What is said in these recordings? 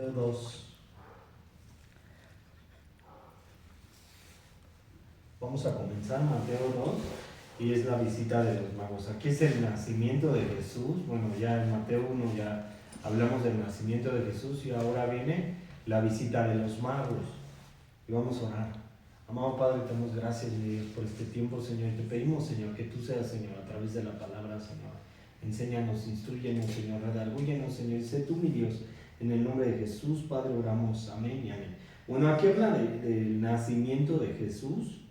2. Vamos a comenzar Mateo 2 y es la visita de los magos. Aquí es el nacimiento de Jesús. Bueno, ya en Mateo 1 ya hablamos del nacimiento de Jesús y ahora viene la visita de los magos. Y vamos a orar. Amado Padre, te damos gracias, mi Dios, por este tiempo, Señor. Te pedimos, Señor, que tú seas, Señor, a través de la palabra, Señor. Enséñanos, instrúyenos, Señor, redargúyenos, Señor. Sé tú, mi Dios. En el nombre de Jesús, Padre, oramos. Amén y amén. Bueno, aquí habla del nacimiento de Jesús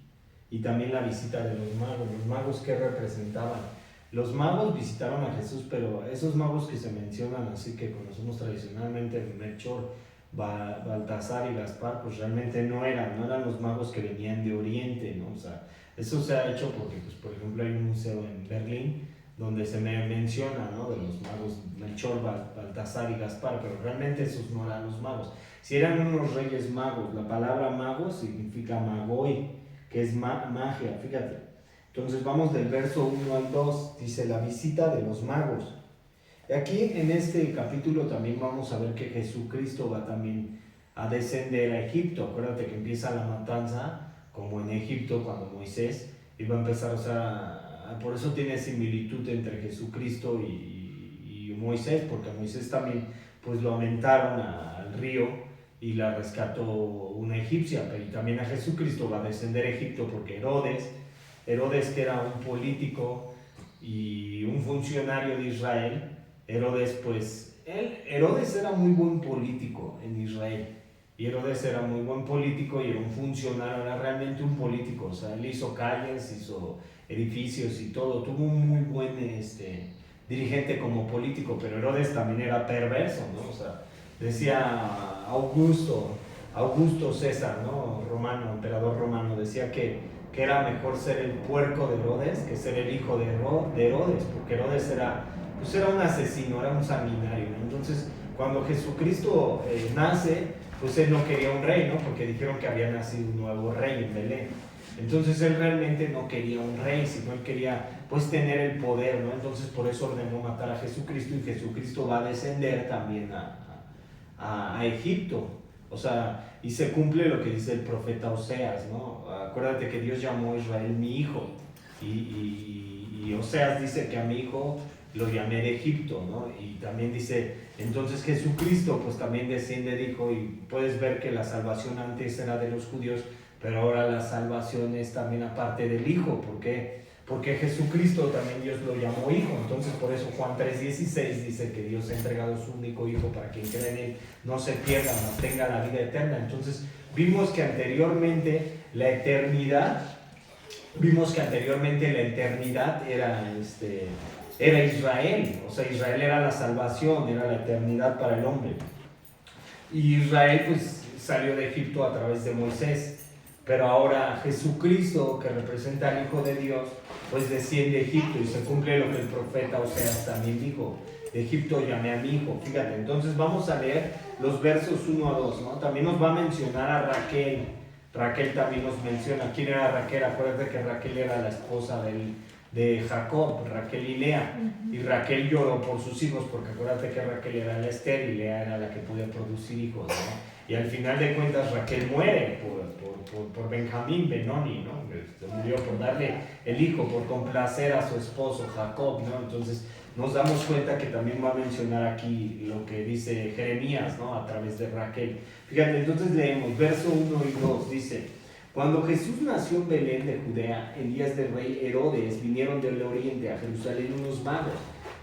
y también la visita de los magos. Los magos, ¿qué representaban? Los magos visitaron a Jesús, pero esos magos que se mencionan, así que conocemos tradicionalmente, Melchor, Baltasar y Gaspar, pues realmente no eran los magos que venían de Oriente, ¿no? O sea, eso se ha hecho porque, pues, por ejemplo, hay un museo en Berlín donde se menciona, ¿no?, de los magos Melchor, Baltasar y Gaspar, pero realmente esos no eran los magos. Si eran unos reyes magos, la palabra mago significa magoi, que es magia, fíjate. Entonces vamos del verso 1 al 2, dice la visita de los magos. Y aquí en este capítulo también vamos a ver que Jesucristo va también a descender a Egipto. Acuérdate que empieza la matanza, como en Egipto cuando Moisés iba a empezar, o sea, por eso tiene similitud entre Jesucristo y Moisés, porque a Moisés también pues lo aventaron al río y la rescató una egipcia, pero también a Jesucristo va a descender a Egipto porque Herodes que era un político y un funcionario de Israel, Herodes era muy buen político en Israel. Y Herodes era muy buen político y era un funcionario, era realmente un político. O sea, él hizo calles, hizo edificios y todo. Tuvo un muy buen dirigente como político, pero Herodes también era perverso, ¿no? O sea, decía Augusto César, ¿no? Romano, emperador romano, decía que era mejor ser el puerco de Herodes que ser el hijo de Herodes, porque Herodes era un asesino, era un sanguinario, ¿no? Entonces, cuando Jesucristo nace, pues él no quería un rey, ¿no? Porque dijeron que había nacido un nuevo rey en Belén. Entonces él realmente no quería un rey, sino él quería pues tener el poder, ¿no? Entonces por eso ordenó matar a Jesucristo y Jesucristo va a descender también a Egipto. O sea, y se cumple lo que dice el profeta Oseas, ¿no? Acuérdate que Dios llamó a Israel mi hijo y Oseas dice que a mi hijo lo llamé de Egipto, ¿no? Y también dice, entonces Jesucristo pues también desciende de hijo y puedes ver que la salvación antes era de los judíos, pero ahora la salvación es también aparte del hijo. ¿Por qué? Porque Jesucristo también Dios lo llamó hijo. Entonces por eso Juan 3:16 dice que Dios ha entregado a su único hijo para que quien cree en él no se pierda, mas tenga la vida eterna. Entonces vimos que anteriormente la eternidad era Israel. O sea, Israel era la salvación, era la eternidad para el hombre. Y Israel pues salió de Egipto a través de Moisés. Pero ahora Jesucristo, que representa al Hijo de Dios, pues desciende a Egipto y se cumple lo que el profeta Oseas también dijo. De Egipto llamé a mi hijo. Fíjate, entonces vamos a leer los versos 1 a 2, ¿no? También nos va a mencionar a Raquel. Raquel también nos menciona. ¿Quién era Raquel? Acuérdate que Raquel era la esposa de Jacob, Raquel y Lea. Y Raquel lloró por sus hijos, porque acuérdate que Raquel era la estéril y Lea era la que podía producir hijos, ¿no? Y al final de cuentas Raquel muere por Benjamín, Benoni, ¿no? Se murió por darle el hijo, por complacer a su esposo Jacob, ¿no? Entonces nos damos cuenta que también va a mencionar aquí lo que dice Jeremías, ¿no? A través de Raquel. Fíjate, entonces leemos verso 1 y 2, dice: cuando Jesús nació en Belén de Judea, en días del rey Herodes, vinieron del oriente a Jerusalén unos magos,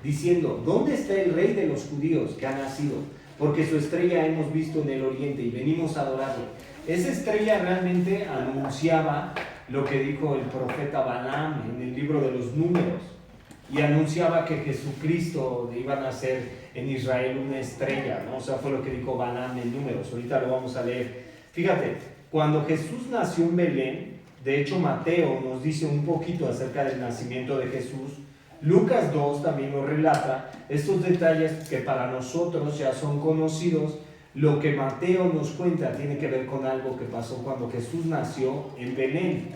diciendo: ¿dónde está el rey de los judíos que ha nacido? Porque su estrella hemos visto en el oriente y venimos a adorarle. Esa estrella realmente anunciaba lo que dijo el profeta Balaam en el libro de los Números, y anunciaba que Jesucristo iba a nacer en Israel una estrella, ¿no? O sea, fue lo que dijo Balaam en Números. Ahorita lo vamos a leer. Fíjate, cuando Jesús nació en Belén, de hecho Mateo nos dice un poquito acerca del nacimiento de Jesús. Lucas 2 también nos relata estos detalles que para nosotros ya son conocidos. Lo que Mateo nos cuenta tiene que ver con algo que pasó cuando Jesús nació en Belén.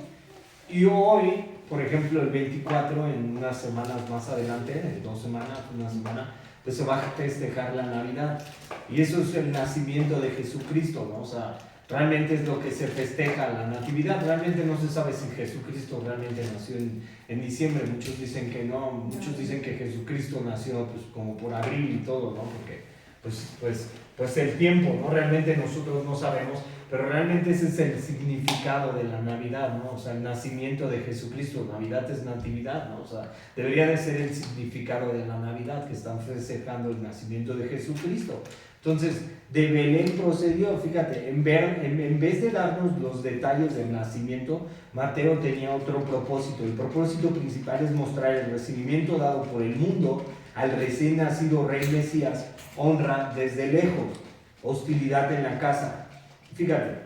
Y hoy, por ejemplo, el 24, en unas semanas más adelante, en 2 semanas, una semana, pues se va a festejar la Navidad. Y eso es el nacimiento de Jesucristo, ¿no? O sea, realmente es lo que se festeja, la Natividad. Realmente no se sabe si Jesucristo realmente nació en diciembre. Muchos dicen que no, muchos dicen que Jesucristo nació pues como por abril y todo, ¿no? Porque pues el tiempo, ¿no? Realmente nosotros no sabemos, pero realmente ese es el significado de la Navidad, ¿no? O sea, el nacimiento de Jesucristo. Navidad es natividad, ¿no? O sea, debería de ser el significado de la Navidad, que están festejando el nacimiento de Jesucristo. Entonces, de Belén procedió, fíjate, en vez de darnos los detalles del nacimiento, Mateo tenía otro propósito. El propósito principal es mostrar el recibimiento dado por el mundo al recién nacido rey Mesías, honra desde lejos, hostilidad en la casa. Fíjate,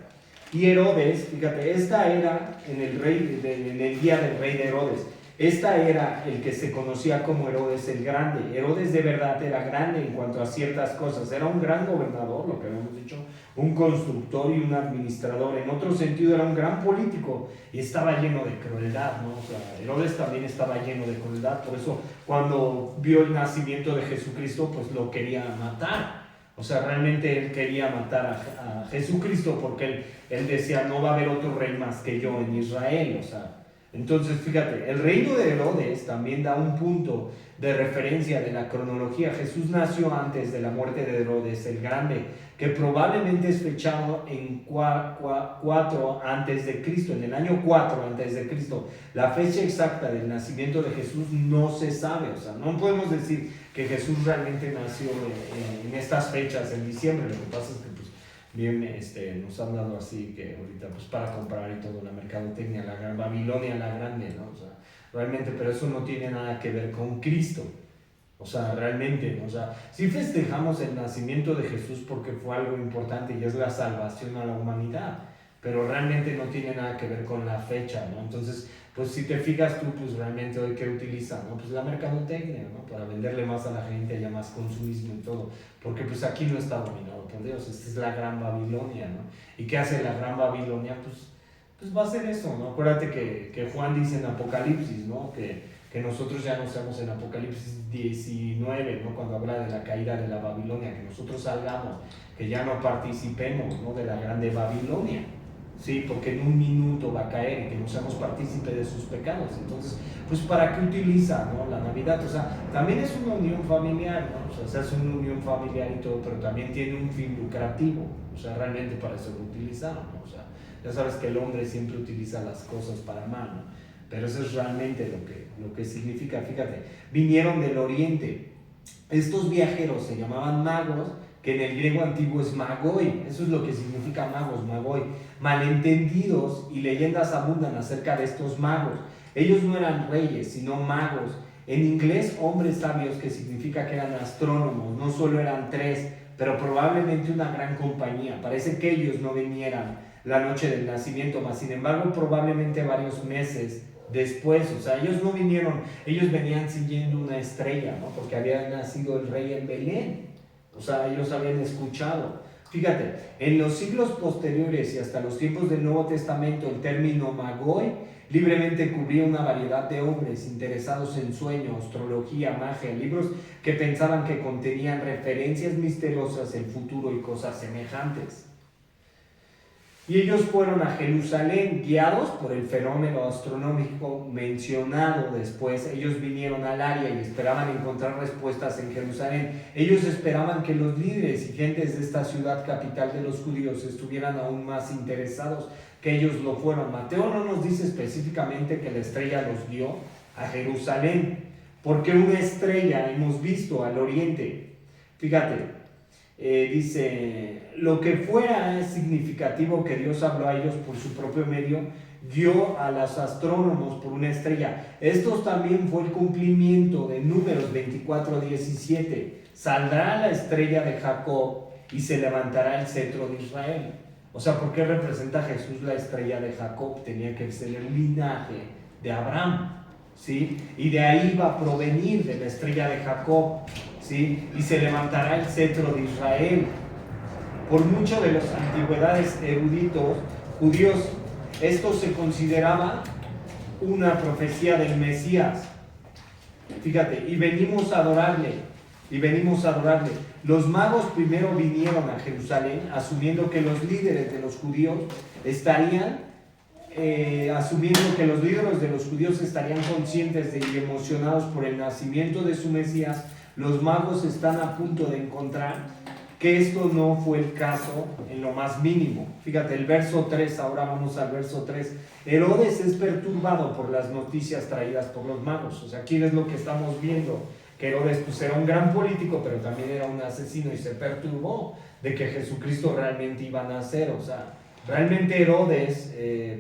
y Herodes, fíjate, esta era en el día del rey de Herodes. Esta era el que se conocía como Herodes el Grande. Herodes de verdad era grande en cuanto a ciertas cosas. Era un gran gobernador, lo que habíamos dicho, un constructor y un administrador. En otro sentido era un gran político y estaba lleno de crueldad, ¿no? O sea, Herodes también estaba lleno de crueldad. Por eso cuando vio el nacimiento de Jesucristo, pues lo quería matar. O sea, realmente él quería matar a Jesucristo porque él decía, no va a haber otro rey más que yo en Israel. O sea, entonces, fíjate, el reino de Herodes también da un punto de referencia de la cronología. Jesús nació antes de la muerte de Herodes el Grande, que probablemente es fechado en 4 antes de Cristo, en el año 4 antes de Cristo. La fecha exacta del nacimiento de Jesús no se sabe, o sea, no podemos decir que Jesús realmente nació en estas fechas, en diciembre. Lo que pasa es que bien, nos han dado así que ahorita pues para comprar y todo, la mercadotecnia, la gran Babilonia la grande, ¿no? O sea, realmente, pero eso no tiene nada que ver con Cristo. O sea, realmente, o sea, sí festejamos el nacimiento de Jesús porque fue algo importante y es la salvación a la humanidad, pero realmente no tiene nada que ver con la fecha, ¿no? Entonces, pues si te fijas tú, pues realmente hoy ¿qué utilizan? ¿No? Pues la mercadotecnia, ¿no? Para venderle más a la gente, haya más consumismo y todo, porque pues aquí no está dominado por Dios. Esta es la gran Babilonia, ¿no? ¿Y qué hace la gran Babilonia? Pues va a ser eso, ¿no? Acuérdate que Juan dice en Apocalipsis, ¿no? Que nosotros ya no seamos en Apocalipsis 19, ¿no? Cuando habla de la caída de la Babilonia, que nosotros salgamos, que ya no participemos, ¿no? De la grande Babilonia. Sí, porque en un minuto va a caer y que no seamos partícipes de sus pecados. Entonces, pues ¿para qué utiliza, ¿no? La Navidad? O sea, también es una unión familiar, ¿no? O sea, se hace una unión familiar y todo, pero también tiene un fin lucrativo. O sea, realmente para eso lo utilizaron, ¿no? O sea, ya sabes que el hombre siempre utiliza las cosas para mal, ¿no? Pero eso es realmente lo que significa. Fíjate, vinieron del oriente. Estos viajeros se llamaban magos, que en el griego antiguo es magoi. Eso es lo que significa magos, magoi. Malentendidos y leyendas abundan acerca de estos magos. Ellos no eran reyes, sino magos. En inglés, hombres sabios, que significa que eran astrónomos. No solo eran 3, pero probablemente una gran compañía. Parece que ellos no vinieran la noche del nacimiento, mas sin embargo probablemente varios meses después. O sea, ellos no vinieron, ellos venían siguiendo una estrella, ¿no? Porque había nacido el rey en Belén. O sea, ellos habían escuchado. Fíjate, en los siglos posteriores y hasta los tiempos del Nuevo Testamento, el término magoi libremente cubría una variedad de hombres interesados en sueños, astrología, magia, libros que pensaban que contenían referencias misteriosas, el futuro y cosas semejantes. Y ellos fueron a Jerusalén guiados por el fenómeno astronómico mencionado después. Ellos vinieron al área y esperaban encontrar respuestas en Jerusalén. Ellos esperaban que los líderes y gentes de esta ciudad capital de los judíos estuvieran aún más interesados que ellos lo fueron. Mateo no nos dice específicamente que la estrella los guió a Jerusalén, porque una estrella hemos visto al oriente. Fíjate. Dice, lo que fuera es significativo que Dios habló a ellos por su propio medio, dio a los astrónomos por una estrella. Esto también fue el cumplimiento de Números 24:17. Saldrá la estrella de Jacob y se levantará el cetro de Israel. O sea, ¿por qué representa Jesús la estrella de Jacob? Tenía que ser el linaje de Abraham, ¿sí? Y de ahí va a provenir, de la estrella de Jacob, ¿sí? Y se levantará el cetro de Israel. Por mucho de los antigüedades eruditos judíos, esto se consideraba una profecía del Mesías. Fíjate, y venimos a adorarle. y venimos a adorarle. Los magos primero vinieron a Jerusalén asumiendo que los líderes de los judíos estarían conscientes y emocionados por el nacimiento de su Mesías. Los magos están a punto de encontrar que esto no fue el caso en lo más mínimo. Fíjate, el verso 3, ahora vamos al verso 3. Herodes es perturbado por las noticias traídas por los magos. O sea, aquí es lo que estamos viendo, que Herodes pues, era un gran político, pero también era un asesino y se perturbó de que Jesucristo realmente iba a nacer. O sea, realmente Herodes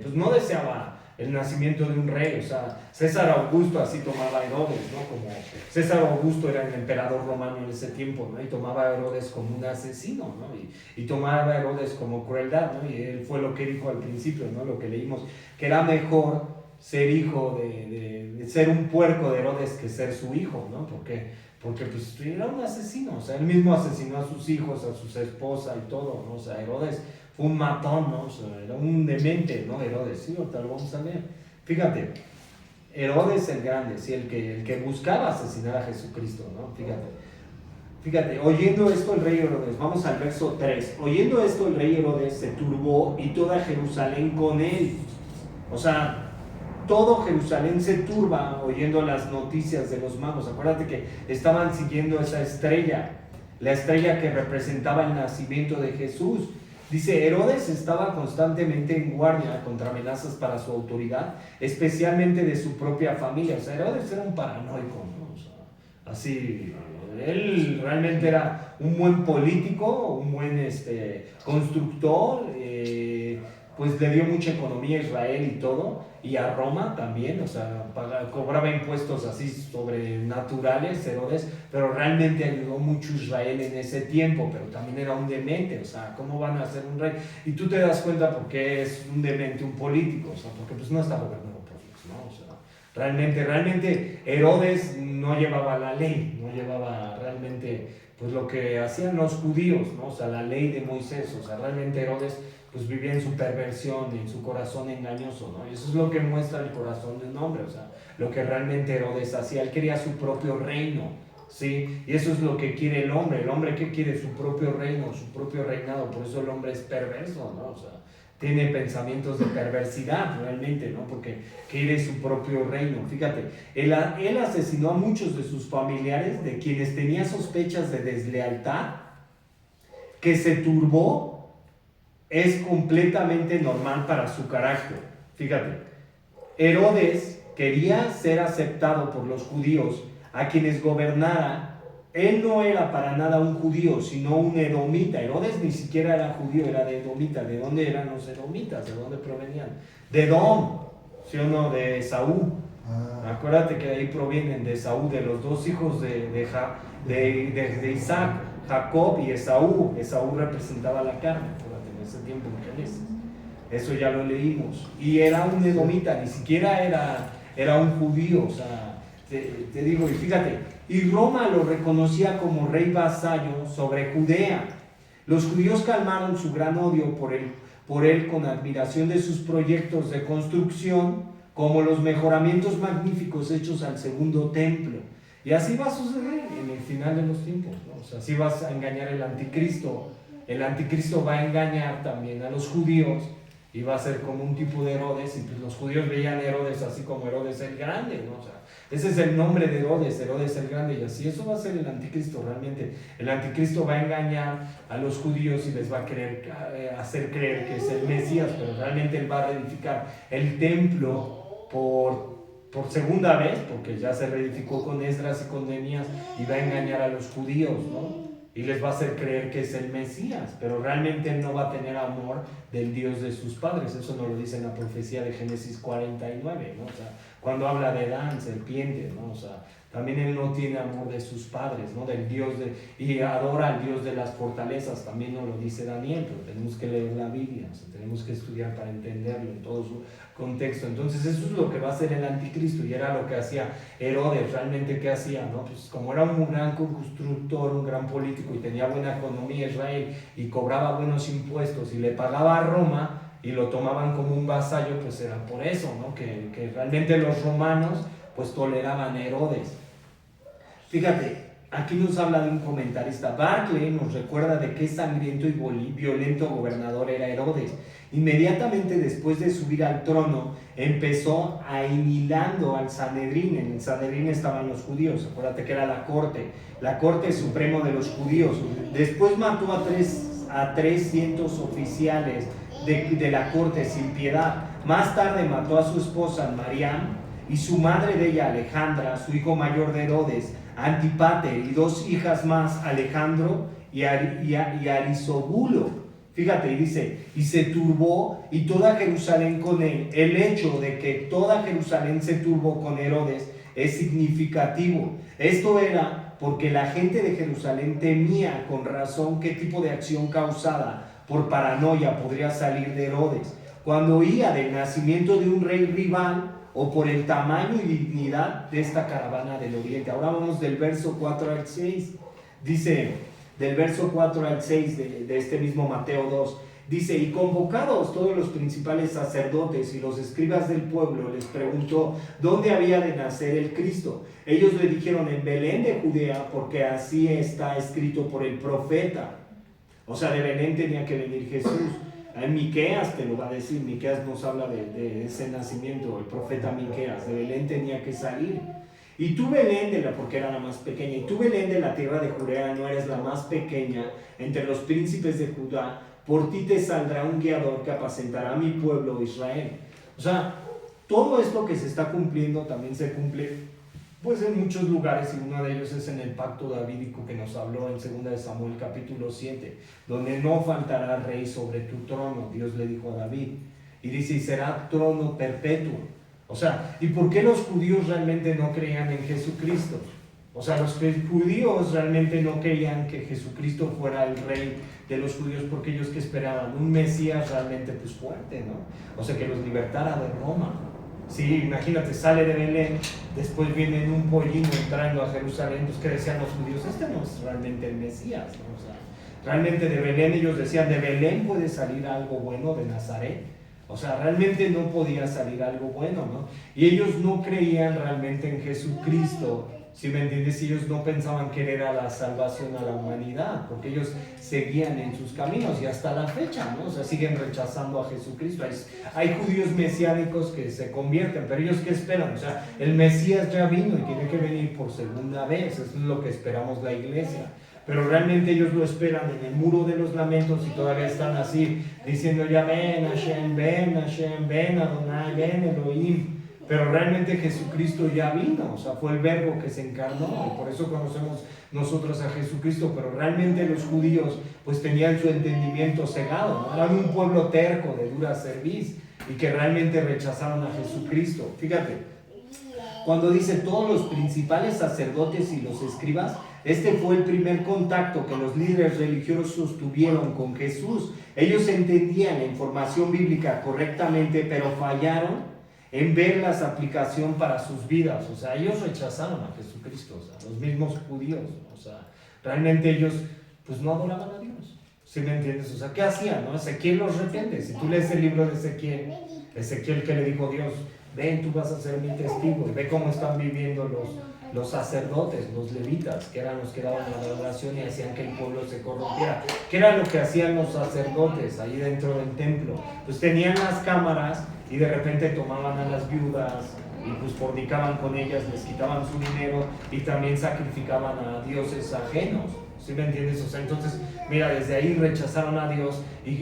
pues no deseaba el nacimiento de un rey. O sea, César Augusto así tomaba a Herodes, ¿no? Como César Augusto era el emperador romano en ese tiempo, ¿no? Y tomaba a Herodes como un asesino, ¿no? Y tomaba a Herodes como crueldad, ¿no? Y él fue lo que dijo al principio, ¿no? Lo que leímos, que era mejor ser hijo de ser un puerco de Herodes que ser su hijo, ¿no? Porque pues era un asesino. O sea, él mismo asesinó a sus hijos, a su esposa y todo, ¿no? O sea, Herodes fue un matón, ¿no? O sea, era un demente, ¿no? Herodes, sí, ahorita lo vamos a leer. Fíjate, Herodes el Grande, sí, el que buscaba asesinar a Jesucristo, ¿no? Fíjate, oyendo esto el rey Herodes, vamos al verso 3. Oyendo esto el rey Herodes se turbó y toda Jerusalén con él. O sea, todo Jerusalén se turba oyendo las noticias de los magos. Acuérdate que estaban siguiendo esa estrella, la estrella que representaba el nacimiento de Jesús. Dice, Herodes estaba constantemente en guardia contra amenazas para su autoridad, especialmente de su propia familia. O sea, Herodes era un paranoico, ¿no? O sea, así, él realmente era un buen político, un buen constructor, pues le dio mucha economía a Israel y todo, y a Roma también. O sea, cobraba impuestos así sobrenaturales Herodes, pero realmente ayudó mucho a Israel en ese tiempo, pero también era un demente. O sea, ¿cómo van a ser un rey? Y tú te das cuenta por qué es un demente, un político. O sea, porque pues no está gobernado por Dios, ¿no? O sea, realmente Herodes no llevaba la ley, no llevaba realmente pues lo que hacían los judíos, ¿no? O sea, la ley de Moisés. O sea, realmente Herodes pues vivía en su perversión, en su corazón engañoso, ¿no? Y eso es lo que muestra el corazón de un hombre. O sea, lo que realmente Herodes hacía. Él quería su propio reino, ¿sí? Y eso es lo que quiere el hombre. El hombre, ¿qué quiere? Su propio reino, su propio reinado. Por eso el hombre es perverso, ¿no? O sea, tiene pensamientos de perversidad realmente, ¿no? Porque quiere su propio reino. Fíjate, él asesinó a muchos de sus familiares, de quienes tenía sospechas de deslealtad, que se turbó. Es completamente normal para su carácter. Fíjate, Herodes quería ser aceptado por los judíos a quienes gobernara. Él no era para nada un judío, sino un edomita. Herodes ni siquiera era judío, era de edomita. ¿De dónde eran los edomitas? ¿De dónde provenían? De Edom, ¿sí o no? De Esaú. Acuérdate que de ahí provienen, de Esaú, de los dos hijos de Isaac, Jacob y Esaú. Esaú representaba la carne. Ese tiempo en Génesis, eso ya lo leímos, y era un edomita, ni siquiera era un judío. O sea, te digo, y fíjate, y Roma lo reconocía como rey vasallo sobre Judea. Los judíos calmaron su gran odio por él con admiración de sus proyectos de construcción, como los mejoramientos magníficos hechos al segundo templo. Y así va a suceder en el final de los tiempos, ¿no? O sea, así vas a engañar el anticristo. El anticristo va a engañar también a los judíos y va a ser como un tipo de Herodes. Y pues los judíos veían a Herodes así como Herodes el Grande, ¿no? O sea, ese es el nombre de Herodes el Grande, y así eso va a ser el anticristo realmente. El anticristo va a engañar a los judíos y les va a hacer creer que es el Mesías, pero realmente él va a reedificar el templo por segunda vez, porque ya se reedificó con Esdras y con Nehemías, y va a engañar a los judíos, ¿no? Y les va a hacer creer que es el Mesías, pero realmente él no va a tener amor del Dios de sus padres. Eso nos lo dice en la profecía de Génesis 49, ¿no? O sea, cuando habla de Dan, serpiente, ¿no? O sea, también él no tiene amor de sus padres, ¿no? Del Dios y adora al Dios de las fortalezas, también nos lo dice Daniel, pero tenemos que leer la Biblia, o sea, tenemos que estudiar para entenderlo en todo su contexto. Entonces eso es lo que va a hacer el anticristo, y era lo que hacía Herodes. Realmente, ¿qué hacía? ¿No? Pues como era un gran constructor, un gran político, y tenía buena economía Israel, y cobraba buenos impuestos, y le pagaba a Roma, y lo tomaban como un vasallo, pues era por eso, ¿no? Que realmente los romanos pues toleraban a Herodes. Fíjate, aquí nos habla de un comentarista. Barclay nos recuerda de qué sangriento y violento gobernador era Herodes. Inmediatamente después de subir al trono, empezó aniquilando al Sanedrín. En el Sanedrín estaban los judíos, acuérdate que era la corte suprema de los judíos. Después mató a 300 oficiales de la corte sin piedad. Más tarde mató a su esposa Mariam y su madre de ella, Alejandra, su hijo mayor de Herodes, Antipater, y 2 hijas más, Alejandro y Arisobulo. Fíjate, y dice, y se turbó y toda Jerusalén con él. El hecho de que toda Jerusalén se turbó con Herodes es significativo. Esto era porque la gente de Jerusalén temía con razón qué tipo de acción causada por paranoia podría salir de Herodes cuando oía del nacimiento de un rey rival o por el tamaño y dignidad de esta caravana del oriente. Ahora vamos del verso 4 al 6. Dice, del verso 4 al 6 de este mismo Mateo 2, dice, y convocados todos los principales sacerdotes y los escribas del pueblo, les preguntó dónde había de nacer el Cristo. Ellos le dijeron, en Belén de Judea, porque así está escrito por el profeta. O sea, de Belén tenía que venir Jesús. En Miqueas te lo va a decir. Miqueas nos habla de ese nacimiento, el profeta Miqueas. De Belén tenía que salir. Y tú, Belén, porque era la más pequeña, y tú, Belén, de la tierra de Judea, no eres la más pequeña entre los príncipes de Judá, por ti te saldrá un guiador que apacentará a mi pueblo Israel. O sea, todo esto que se está cumpliendo también se cumple pues en muchos lugares, y uno de ellos es en el pacto davídico que nos habló en 2 de Samuel capítulo 7, donde no faltará rey sobre tu trono, Dios le dijo a David, y dice, y será trono perpetuo. O sea, ¿y por qué los judíos realmente no creían en Jesucristo? O sea, los judíos realmente no creían que Jesucristo fuera el rey de los judíos, porque ellos que esperaban un Mesías realmente pues fuerte, ¿no? O sea, que los libertara de Roma. Sí, imagínate, sale de Belén, después viene en un pollino entrando a Jerusalén, pues que decían los judíos, este no es realmente el Mesías, ¿no? O sea, realmente de Belén, ellos decían, de Belén puede salir algo bueno, de Nazaret. O sea, realmente no podía salir algo bueno, ¿no? Y ellos no creían realmente en Jesucristo, ¿sí me entiendes? Ellos no pensaban que era la salvación a la humanidad, porque ellos seguían en sus caminos y hasta la fecha, ¿no? O sea, siguen rechazando a Jesucristo. Hay judíos mesiánicos que se convierten, pero ellos ¿qué esperan? O sea, el Mesías ya vino y tiene que venir por segunda vez, eso es lo que esperamos la iglesia. Pero realmente ellos lo esperan en el muro de los lamentos y todavía están así, diciendo ya ven Hashem, ven Adonai, ven Elohim. Pero realmente Jesucristo ya vino, o sea, fue el verbo que se encarnó, y por eso conocemos nosotros a Jesucristo. Pero realmente los judíos pues tenían su entendimiento cegado, ¿no? Eran un pueblo terco, de dura cerviz, y que realmente rechazaron a Jesucristo. Fíjate, cuando dice todos los principales sacerdotes y los escribas, este fue el primer contacto que los líderes religiosos tuvieron con Jesús. Ellos entendían la información bíblica correctamente, pero fallaron en ver la aplicación para sus vidas. O sea, ellos rechazaron a Jesucristo, o sea, los mismos judíos. O sea, realmente ellos pues no adoraban a Dios. ¿Sí me entiendes? O sea, ¿qué hacían? ¿No? Ezequiel los reprende. Si tú lees el libro de Ezequiel que le dijo Dios, ven, tú vas a ser mi testigo, y ve cómo están viviendo los sacerdotes, los levitas, que eran los que daban la adoración y hacían que el pueblo se corrompiera. ¿Qué era lo que hacían los sacerdotes ahí dentro del templo? Pues tenían las cámaras y de repente tomaban a las viudas y pues fornicaban con ellas, les quitaban su dinero y también sacrificaban a dioses ajenos. ¿Sí me entiendes? O sea, entonces, mira, desde ahí rechazaron a Dios y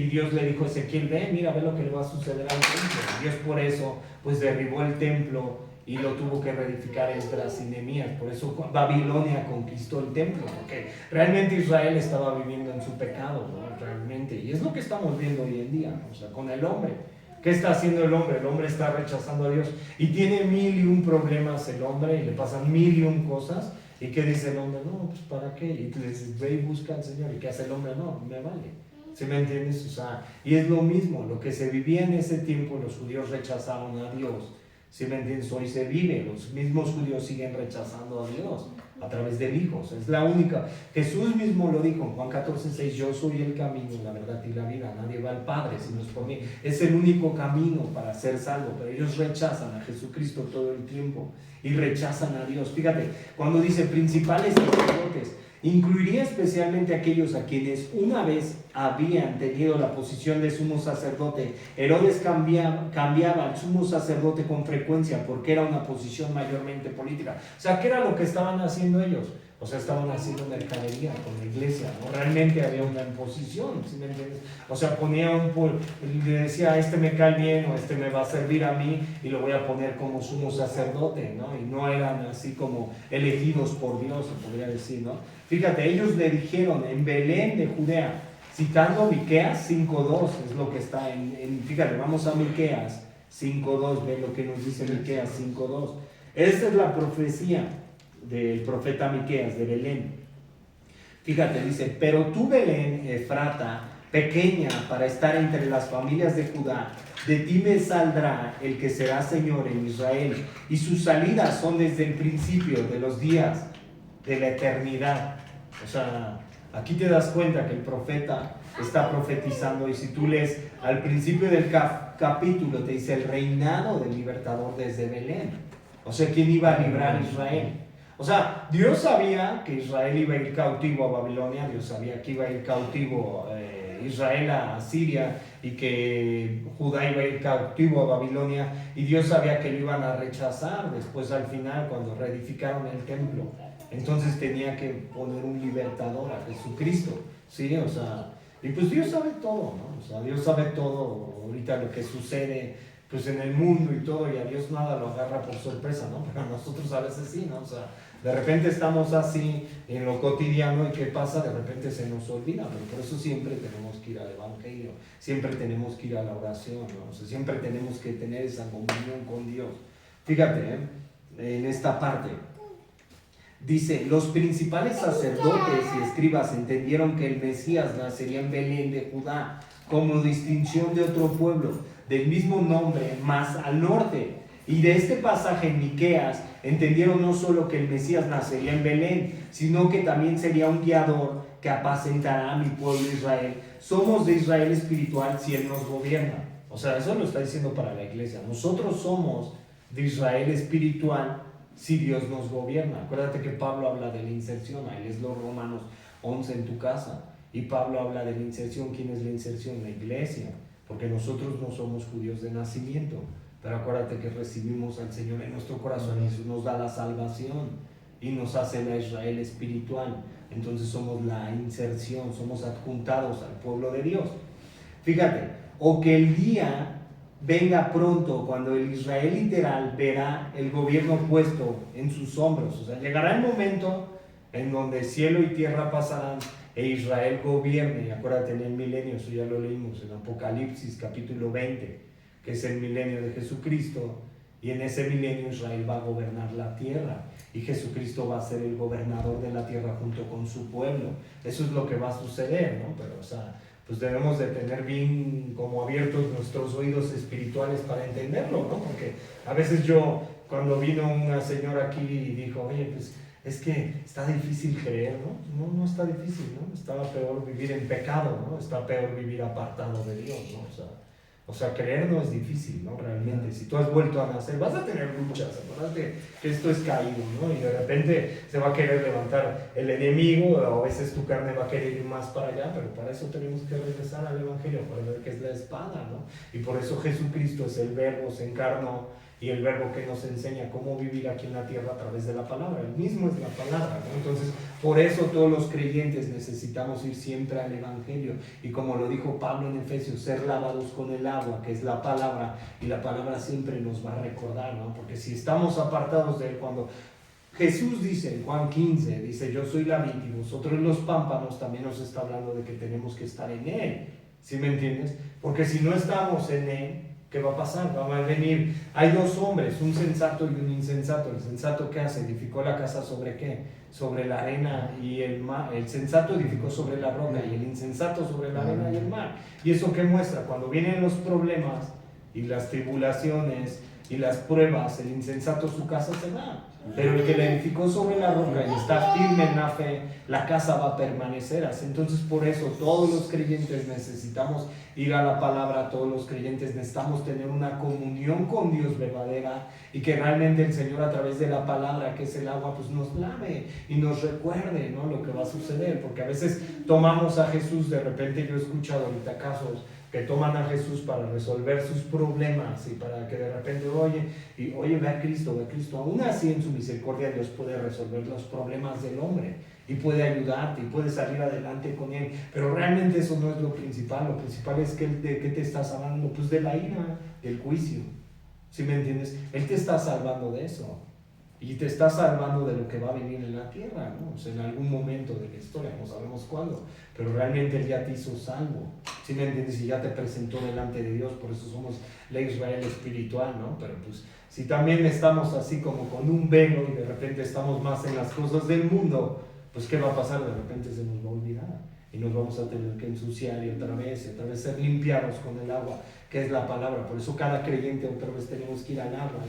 Dios le dijo a Ezequiel, ve lo que le va a suceder al templo. Y Dios por eso, pues derribó el templo y lo tuvo que reedificar Esdras y Nehemías. Por eso Babilonia conquistó el templo, porque realmente Israel estaba viviendo en su pecado, ¿no? Realmente. Y es lo que estamos viendo hoy en día, ¿no? O sea, con el hombre. ¿Qué está haciendo el hombre? El hombre está rechazando a Dios y tiene 1001 problemas el hombre y le pasan 1001 cosas. ¿Y qué dice el hombre? No, pues ¿para qué? Y tú le dices, ve y busca al Señor. ¿Y qué hace el hombre? No, me vale. ¿Sí me entiendes? O sea, y es lo mismo, lo que se vivía en ese tiempo, los judíos rechazaron a Dios. ¿Sí me entiendes? Hoy se vive, los mismos judíos siguen rechazando a Dios a través del Hijo. O sea, es la única. Jesús mismo lo dijo en Juan 14:6, yo soy el camino, la verdad y la vida. Nadie va al Padre si no es por mí. Es el único camino para ser salvo, pero ellos rechazan a Jesucristo todo el tiempo y rechazan a Dios. Fíjate, cuando dice principales sacerdotes, incluiría especialmente a aquellos a quienes una vez habían tenido la posición de sumo sacerdote. Herodes cambiaba al sumo sacerdote con frecuencia porque era una posición mayormente política. O sea, ¿qué era lo que estaban haciendo ellos? O sea, estaban haciendo mercadería con la iglesia, ¿no? Realmente había una imposición, ¿sí me entiendes? O sea, le decía, este me cae bien o este me va a servir a mí y lo voy a poner como sumo sacerdote, ¿no? Y no eran así como elegidos por Dios, se podría decir, ¿no? Fíjate, ellos le dijeron en Belén de Judea, citando Miqueas 5:2, es lo que está fíjate, vamos a Miqueas 5:2, ve lo que nos dice Miqueas 5:2. Esta es la profecía del profeta Miqueas de Belén. Fíjate, dice, pero tú Belén, Efrata, pequeña para estar entre las familias de Judá, de ti me saldrá el que será Señor en Israel, y sus salidas son desde el principio de los días de la eternidad. O sea, aquí te das cuenta que el profeta está profetizando, y si tú lees al principio del capítulo, te dice el reinado del libertador desde Belén. O sea, ¿quién iba a librar a Israel? O sea, Dios sabía que Israel iba a ir cautivo a Babilonia, Dios sabía que iba a ir cautivo Israel a Siria y que Judá iba a ir cautivo a Babilonia, y Dios sabía que lo iban a rechazar después al final cuando reedificaron el templo. Entonces tenía que poner un libertador, a Jesucristo, ¿sí? O sea, y pues Dios sabe todo, ¿no? O sea, Dios sabe todo ahorita lo que sucede pues en el mundo y todo, y a Dios nada lo agarra por sorpresa, ¿no? Pero a nosotros a veces sí, ¿no? O sea, de repente estamos así en lo cotidiano y ¿qué pasa? De repente se nos olvida, pero por eso siempre tenemos que ir al Evangelio, siempre tenemos que ir a la oración, ¿no? O sea, siempre tenemos que tener esa comunión con Dios. Fíjate, en esta parte dice, los principales sacerdotes y escribas entendieron que el Mesías nacería en Belén de Judá como distinción de otro pueblo del mismo nombre, más al norte. Y de este pasaje en Miqueas entendieron no solo que el Mesías nacería en Belén, sino que también sería un guiador que apacentará a mi pueblo Israel. Somos de Israel espiritual si Él nos gobierna. O sea, eso lo está diciendo para la iglesia. Nosotros somos de Israel espiritual si Dios nos gobierna. Acuérdate que Pablo habla de la inserción, ahí es los Romanos 11 en tu casa. Y Pablo habla de la inserción. ¿Quién es la inserción? La iglesia. Porque nosotros no somos judíos de nacimiento, pero acuérdate que recibimos al Señor en nuestro corazón y eso nos da la salvación y nos hace la Israel espiritual. Entonces somos la inserción, somos adjuntados al pueblo de Dios. Fíjate, o que el día venga pronto cuando el Israel literal verá el gobierno puesto en sus hombros. O sea, llegará el momento en donde cielo y tierra pasarán e Israel gobierne. Acuérdate, en el milenio, eso ya lo leímos en Apocalipsis capítulo 20, que es el milenio de Jesucristo, y en ese milenio Israel va a gobernar la tierra y Jesucristo va a ser el gobernador de la tierra junto con su pueblo. Eso es lo que va a suceder, ¿no? Pero, o sea, pues debemos de tener bien como abiertos nuestros oídos espirituales para entenderlo, ¿no? Porque a veces cuando vino una señora aquí y dijo, oye, pues es que está difícil creer, ¿no? No está difícil, ¿no? Está peor vivir en pecado, ¿no? Está peor vivir apartado de Dios, ¿no? O sea, creer no es difícil, ¿no? Realmente, si tú has vuelto a nacer, vas a tener luchas, acuérdate que esto es caído, ¿no? Y de repente se va a querer levantar el enemigo, o a veces tu carne va a querer ir más para allá, pero para eso tenemos que regresar al Evangelio, para ver qué es la espada, ¿no? Y por eso Jesucristo es el Verbo, se encarnó, y el Verbo que nos enseña cómo vivir aquí en la tierra a través de la palabra. El mismo es la palabra, ¿no? Entonces, por eso todos los creyentes necesitamos ir siempre al Evangelio. Y como lo dijo Pablo en Efesios, ser lavados con el agua, que es la palabra, y la palabra siempre nos va a recordar, ¿no? Porque si estamos apartados de Él, cuando Jesús dice en Juan 15, dice, yo soy la vid y vosotros los pámpanos, también nos está hablando de que tenemos que estar en Él. ¿Sí me entiendes? Porque si no estamos en Él, ¿qué va a pasar? Va a venir, hay dos hombres, un sensato y un insensato. El sensato, ¿qué hace? Edificó la casa ¿sobre qué? Sobre la arena y el mar. El sensato edificó sobre la roca y el insensato sobre la arena y el mar. ¿Y eso qué muestra? Cuando vienen los problemas y las tribulaciones y las pruebas, el insensato su casa se va. Pero el que la edificó sobre la roca y está firme en la fe, la casa va a permanecer. Entonces por eso todos los creyentes necesitamos ir a la palabra, todos los creyentes necesitamos tener una comunión con Dios verdadera y que realmente el Señor a través de la palabra, que es el agua, pues nos lave y nos recuerde, ¿no?, lo que va a suceder. Porque a veces tomamos a Jesús, de repente yo he escuchado ahorita casos que toman a Jesús para resolver sus problemas y para que de repente, oye, ve a Cristo, aún así en su misericordia Dios puede resolver los problemas del hombre y puede ayudarte y puede salir adelante con él, pero realmente eso no es lo principal es que ¿de qué te estás hablando? Pues de la ira, del juicio, ¿sí me entiendes? Él te está salvando de eso. Y te está salvando de lo que va a venir en la tierra, ¿no? O sea, en algún momento de la historia, no sabemos cuándo, pero realmente Él ya te hizo salvo, ¿sí me entiendes? Y ya te presentó delante de Dios, por eso somos la Israel espiritual, ¿no? Pero pues, si también estamos así como con un velo y de repente estamos más en las cosas del mundo, pues ¿qué va a pasar? De repente se nos va a olvidar y nos vamos a tener que ensuciar y otra vez ser limpiados con el agua, que es la palabra. Por eso cada creyente otra vez tenemos que ir al agua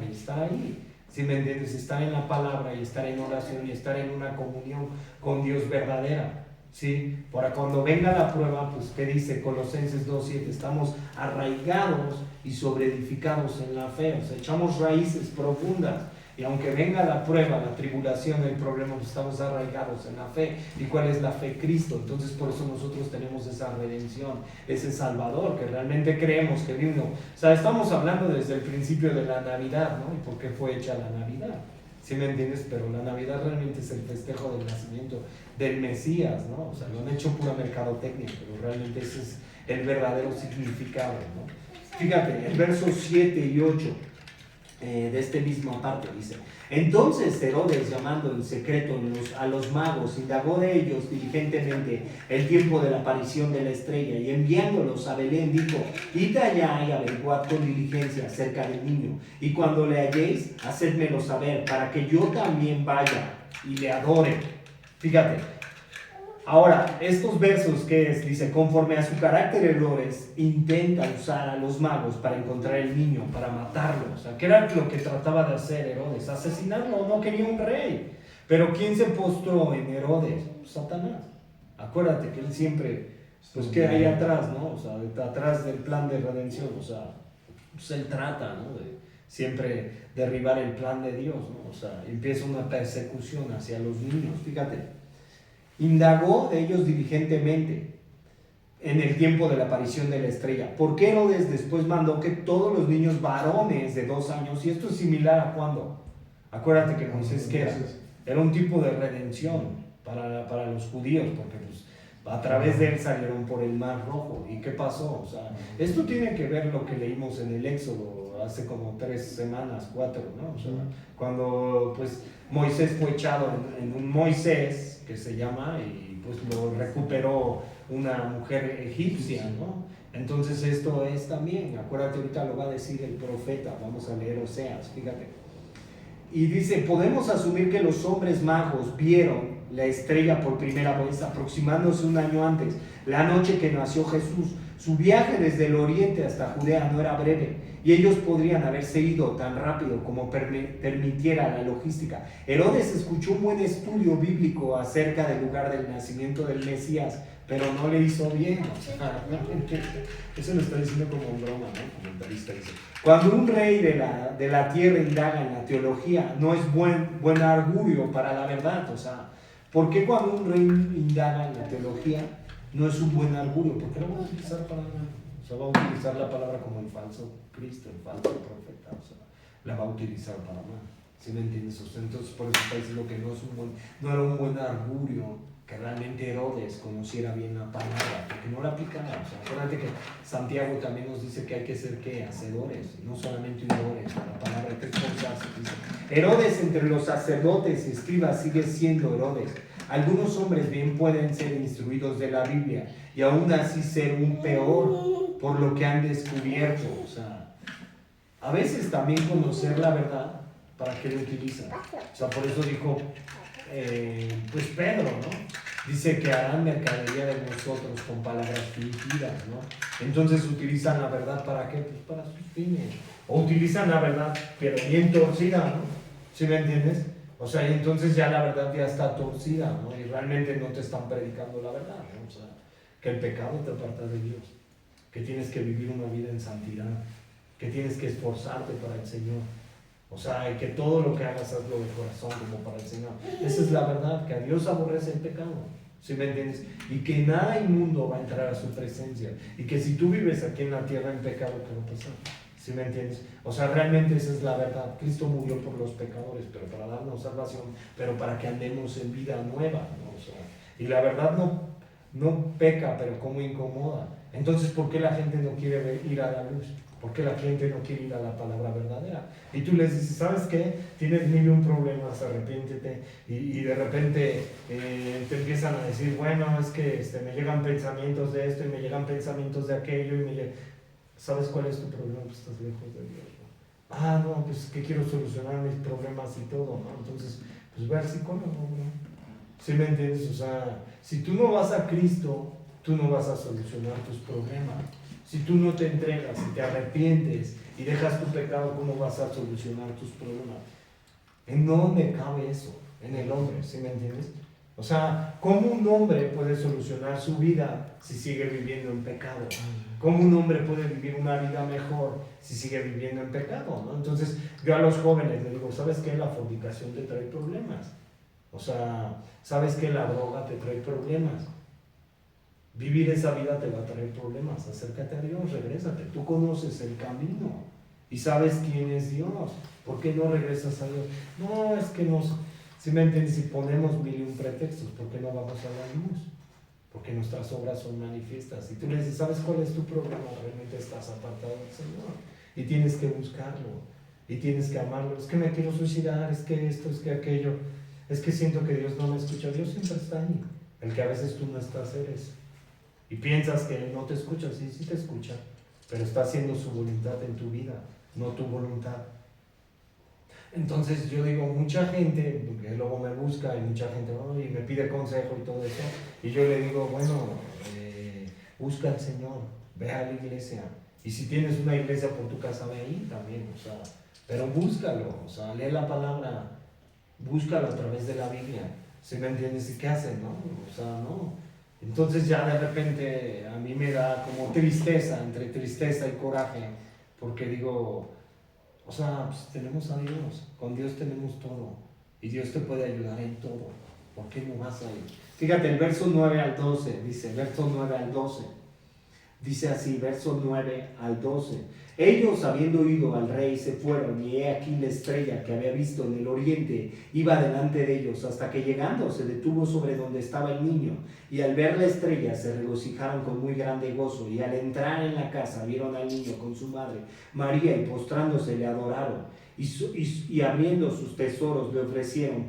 y estar ahí. ¿Sí me entiendes? Estar en la palabra y estar en oración y estar en una comunión con Dios verdadera, ¿sí? Para cuando venga la prueba, pues ¿qué dice Colosenses 2:7? Estamos arraigados y sobreedificados en la fe, o sea, echamos raíces profundas. Y aunque venga la prueba, la tribulación, el problema, pues estamos arraigados en la fe. ¿Y cuál es la fe? Cristo. Entonces por eso nosotros tenemos esa redención, ese Salvador, que realmente creemos que vino. O sea, estamos hablando desde el principio de la Navidad, ¿no? Y por qué fue hecha la Navidad, ¿sí me entiendes? Pero la Navidad realmente es el festejo del nacimiento del Mesías, ¿no? O sea, lo han hecho pura mercadotecnia, pero realmente ese es el verdadero significado, ¿no? Fíjate, el verso 7 y 8 de este mismo parte dice: entonces Herodes, llamando en secreto a los magos, indagó de ellos diligentemente el tiempo de la aparición de la estrella, y enviándolos a Belén dijo: id allá y averiguad con diligencia acerca del niño, y cuando le halléis, hacedmelo saber, para que yo también vaya y le adore. Fíjate. Ahora, estos versos, ¿qué es? Dice: conforme a su carácter, Herodes intenta usar a los magos para encontrar el niño, para matarlo. O sea, ¿qué era lo que trataba de hacer Herodes? Asesinarlo. No quería un rey. Pero ¿quién se postró en Herodes? Satanás. Acuérdate que él siempre, pues, ¿qué hay atrás, no? O sea, atrás del plan de redención. O sea, pues él trata, ¿no?, de siempre derribar el plan de Dios, ¿no? O sea, empieza una persecución hacia los niños. Fíjate. Indagó de ellos diligentemente en el tiempo de la aparición de la estrella. ¿Por qué Herodes después mandó que todos los niños varones de 2 años, y esto es similar a cuándo? Acuérdate que Moisés, ¿qué era un tipo de redención para los judíos, porque pues a través de él salieron por el Mar Rojo. ¿Y qué pasó? O sea, esto tiene que ver lo que leímos en el Éxodo hace como 3 semanas, 4, ¿no? O sea, cuando pues Moisés fue echado en un Moisés, que se llama, y pues lo recuperó una mujer egipcia, ¿no? Entonces esto es también, acuérdate, ahorita lo va a decir el profeta, vamos a leer Oseas, fíjate. Y dice: podemos asumir que los hombres magos vieron la estrella por primera vez aproximándose un año antes, la noche que nació Jesús. Su viaje desde el oriente hasta Judea no era breve, y ellos podrían haberse ido tan rápido como permitiera la logística. Herodes escuchó un buen estudio bíblico acerca del lugar del nacimiento del Mesías, pero no le hizo bien. O sea, eso lo está diciendo como un broma, ¿no? Comentarista dice: cuando un rey de la tierra indaga en la teología, no es buen augurio para la verdad. O sea, ¿por qué cuando un rey indaga en la teología no es un buen augurio? Porque lo va a utilizar para nada. O sea, va a utilizar la palabra como el falso Cristo, el falso profeta. O sea, la va a utilizar para nada. ¿Sí me entiendes? O sea, entonces por eso está diciendo que no era un buen augurio que realmente Herodes conociera bien la palabra, porque no la aplicaba. O sea, acuérdate que Santiago también nos dice que hay que ser, ¿qué? Hacedores, no solamente oidores. La palabra hay que esforzarse. Herodes entre los sacerdotes y escribas sigue siendo Herodes. Algunos hombres bien pueden ser instruidos de la Biblia y aún así ser un peor por lo que han descubierto. O sea, a veces también conocer la verdad, ¿para qué lo utilizan? O sea, por eso dijo pues Pedro, ¿no? Dice que harán mercadería de nosotros con palabras fingidas, ¿no? Entonces utilizan la verdad ¿para qué? Pues para sus fines. O utilizan la verdad, pero bien torcida, ¿no? ¿Sí me entiendes? O sea, y entonces ya la verdad ya está torcida, ¿no? Y realmente no te están predicando la verdad, ¿no? O sea, que el pecado te aparta de Dios, que tienes que vivir una vida en santidad, que tienes que esforzarte para el Señor. O sea, y que todo lo que hagas hazlo de corazón como para el Señor. Esa es la verdad, que a Dios aborrece el pecado. ¿Sí me entiendes? Y que nada inmundo va a entrar a su presencia. Y que si tú vives aquí en la tierra en pecado, ¿qué va a pasar? ¿Sí me entiendes? O sea, realmente esa es la verdad. Cristo murió por los pecadores, pero para darnos salvación, pero para que andemos en vida nueva, ¿no? O sea, y la verdad no peca, pero como incomoda. Entonces, ¿por qué la gente no quiere ir a la luz? ¿Por qué la gente no quiere ir a la palabra verdadera? Y tú les dices, ¿sabes qué? Tienes mil y un problemas, arrepiéntete. Y de repente te empiezan a decir, bueno, es que me llegan pensamientos de esto y me llegan pensamientos de aquello. ¿Sabes cuál es tu problema? Pues estás lejos de Dios, ¿no? Ah, no, pues que quiero solucionar mis problemas y todo, ¿no? Entonces, pues ve al psicólogo, ¿no? ¿Sí me entiendes? O sea, si tú no vas a Cristo, tú no vas a solucionar tus problemas. Si tú no te entregas y te arrepientes y dejas tu pecado, ¿cómo vas a solucionar tus problemas? ¿En dónde cabe eso? En el hombre, ¿sí me entiendes? O sea, ¿cómo un hombre puede solucionar su vida si sigue viviendo en pecado? ¿Cómo un hombre puede vivir una vida mejor si sigue viviendo en pecado? ¿No? Entonces, yo a los jóvenes les digo, ¿sabes qué? La fornicación te trae problemas. O sea, ¿sabes qué? La droga te trae problemas. Vivir esa vida te va a traer problemas. Acércate a Dios, regrésate. Tú conoces el camino y sabes quién es Dios. ¿Por qué no regresas a Dios? No, es que si me entiendes, si ponemos mil y un pretextos, ¿por qué no vamos a la luz? Porque nuestras obras son manifiestas. Y tú le dices, ¿sabes cuál es tu problema? Realmente estás apartado del Señor. Y tienes que buscarlo. Y tienes que amarlo. Es que me quiero suicidar, es que esto, es que aquello. Es que siento que Dios no me escucha. Dios siempre está ahí. El que a veces tú no estás eres. Y piensas que Él no te escucha, sí te escucha, pero está haciendo su voluntad en tu vida, no tu voluntad. Entonces yo digo, mucha gente, porque luego me busca y mucha gente y me pide consejo y todo eso, y yo le digo, bueno, busca al Señor, ve a la iglesia, y si tienes una iglesia por tu casa, ve ahí también, o sea, pero búscalo, o sea, lee la palabra, búscalo a través de la Biblia, ¿sí me entiendes? ¿Y qué hacen, no? O sea, no. Entonces ya de repente a mí me da como tristeza, entre tristeza y coraje, porque digo, o sea, pues tenemos a Dios, con Dios tenemos todo, y Dios te puede ayudar en todo, ¿por qué no vas a ir? Fíjate, el verso 9 al 12, dice, verso 9 al 12, dice así, verso 9 al 12. Ellos, habiendo oído al rey, se fueron, y he aquí la estrella que había visto en el oriente iba delante de ellos, hasta que llegando se detuvo sobre donde estaba el niño, y al ver la estrella se regocijaron con muy grande gozo, y al entrar en la casa vieron al niño con su madre María, y postrándose le adoraron, y abriendo sus tesoros le ofrecieron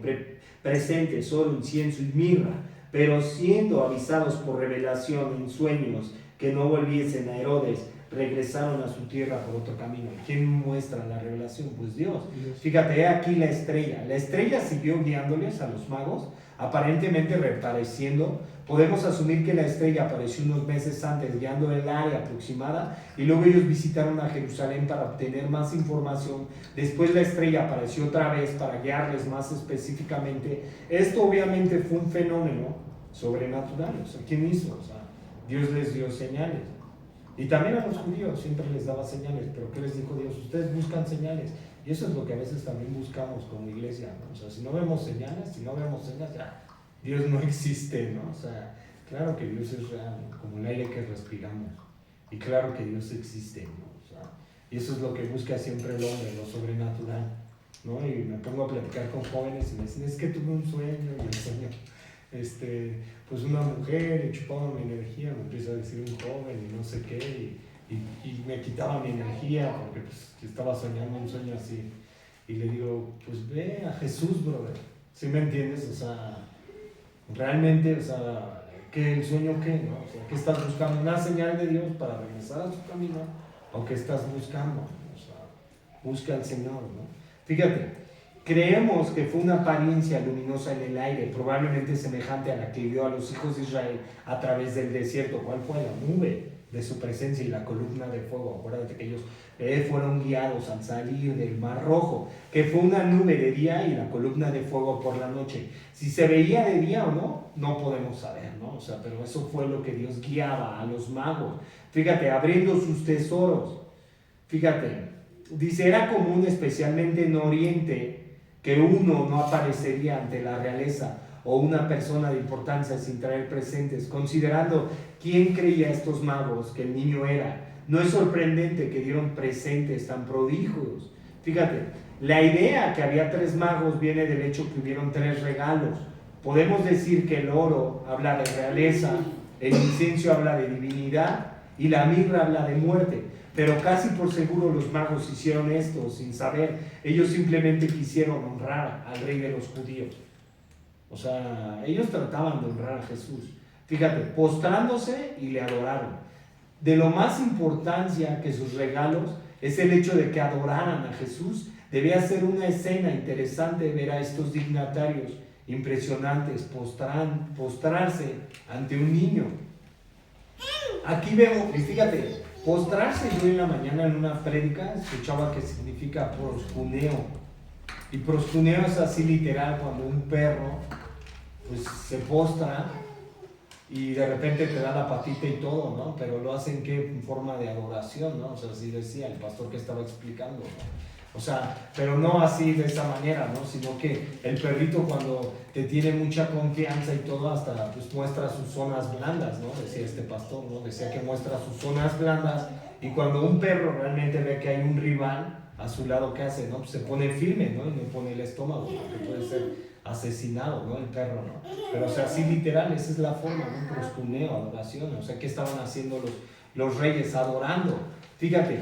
presentes, oro, incienso y mirra, pero siendo avisados por revelación en sueños que no volviesen a Herodes, regresaron a su tierra por otro camino. ¿Quién muestra la revelación? Pues Dios. Fíjate, he aquí la estrella. La estrella siguió guiándoles a los magos, aparentemente reapareciendo. Podemos asumir que la estrella apareció unos meses antes, guiando el área aproximada, y luego ellos visitaron a Jerusalén para obtener más información. Después la estrella apareció otra vez para guiarles más específicamente. Esto obviamente fue un fenómeno sobrenatural. O sea, ¿quién hizo? O sea, Dios les dio señales. Y también a los judíos siempre les daba señales, pero ¿qué les dijo Dios? Ustedes buscan señales. Y eso es lo que a veces también buscamos como iglesia, ¿no? O sea, si no vemos señales, ya Dios no existe, ¿no? O sea, claro que Dios es real, como el aire que respiramos. Y claro que Dios existe, ¿no? O sea, y eso es lo que busca siempre el hombre, lo sobrenatural, ¿no? Y me pongo a platicar con jóvenes y me dicen, es que tuve un sueño, y el sueño, pues una mujer y chupaba mi energía, me empieza a decir un joven y no sé qué, y me quitaba mi energía porque pues, estaba soñando un sueño así. Y le digo, pues ve a Jesús, brother. ¿Sí me entiendes? O sea, realmente, o sea, ¿qué el sueño qué? ¿No? O sea, ¿qué estás buscando? ¿Una señal de Dios para regresar a su camino? ¿O qué estás buscando? O sea, busca al Señor, ¿no? Fíjate, Creemos que fue una apariencia luminosa en el aire, probablemente semejante a la que vio a los hijos de Israel a través del desierto. ¿Cuál fue? La nube de su presencia y la columna de fuego. Acuérdate que ellos fueron guiados al salir del Mar Rojo, que fue una nube de día y la columna de fuego por la noche. Si se veía de día o no, no podemos saber, ¿no? O sea, pero eso fue lo que Dios guiaba a los magos. Fíjate, abriendo sus tesoros. Fíjate, dice, era común especialmente en Oriente que uno no aparecería ante la realeza o una persona de importancia sin traer presentes, considerando quién creía a estos magos que el niño era. No es sorprendente que dieron presentes tan prodigios. Fíjate, la idea que había 3 magos viene del hecho que hubieron 3 regalos. Podemos decir que el oro habla de realeza, el incienso habla de divinidad y la mirra habla de muerte. Pero casi por seguro los magos hicieron esto sin saber. Ellos simplemente quisieron honrar al rey de los judíos. O sea, ellos trataban de honrar a Jesús. Fíjate, postrándose y le adoraron. De lo más importancia que sus regalos es el hecho de que adoraran a Jesús. Debía ser una escena interesante ver a estos dignatarios impresionantes postrarse ante un niño. Aquí vemos, y fíjate, postrarse. Yo en la mañana en una prédica escuchaba que significa proscuneo. Y proscuneo es así literal, cuando un perro pues se postra y de repente te da la patita y todo, ¿no? Pero lo hacen que en forma de adoración, ¿no? O sea, así decía el pastor que estaba explicando, ¿no? O sea, pero no así de esa manera, ¿no? Sino que el perrito cuando te tiene mucha confianza y todo, hasta pues muestra sus zonas blandas, ¿no? Decía este pastor, ¿no? Decía que muestra sus zonas blandas, y cuando un perro realmente ve que hay un rival a su lado, ¿qué hace? ¿No? Pues se pone firme, ¿no? Y no pone el estómago, porque puede ser asesinado, ¿no? El perro, ¿no? Pero o sea, así literal, esa es la forma, ¿no? Proscuneo, adoración. O sea, ¿qué estaban haciendo los reyes? Adorando. Fíjate,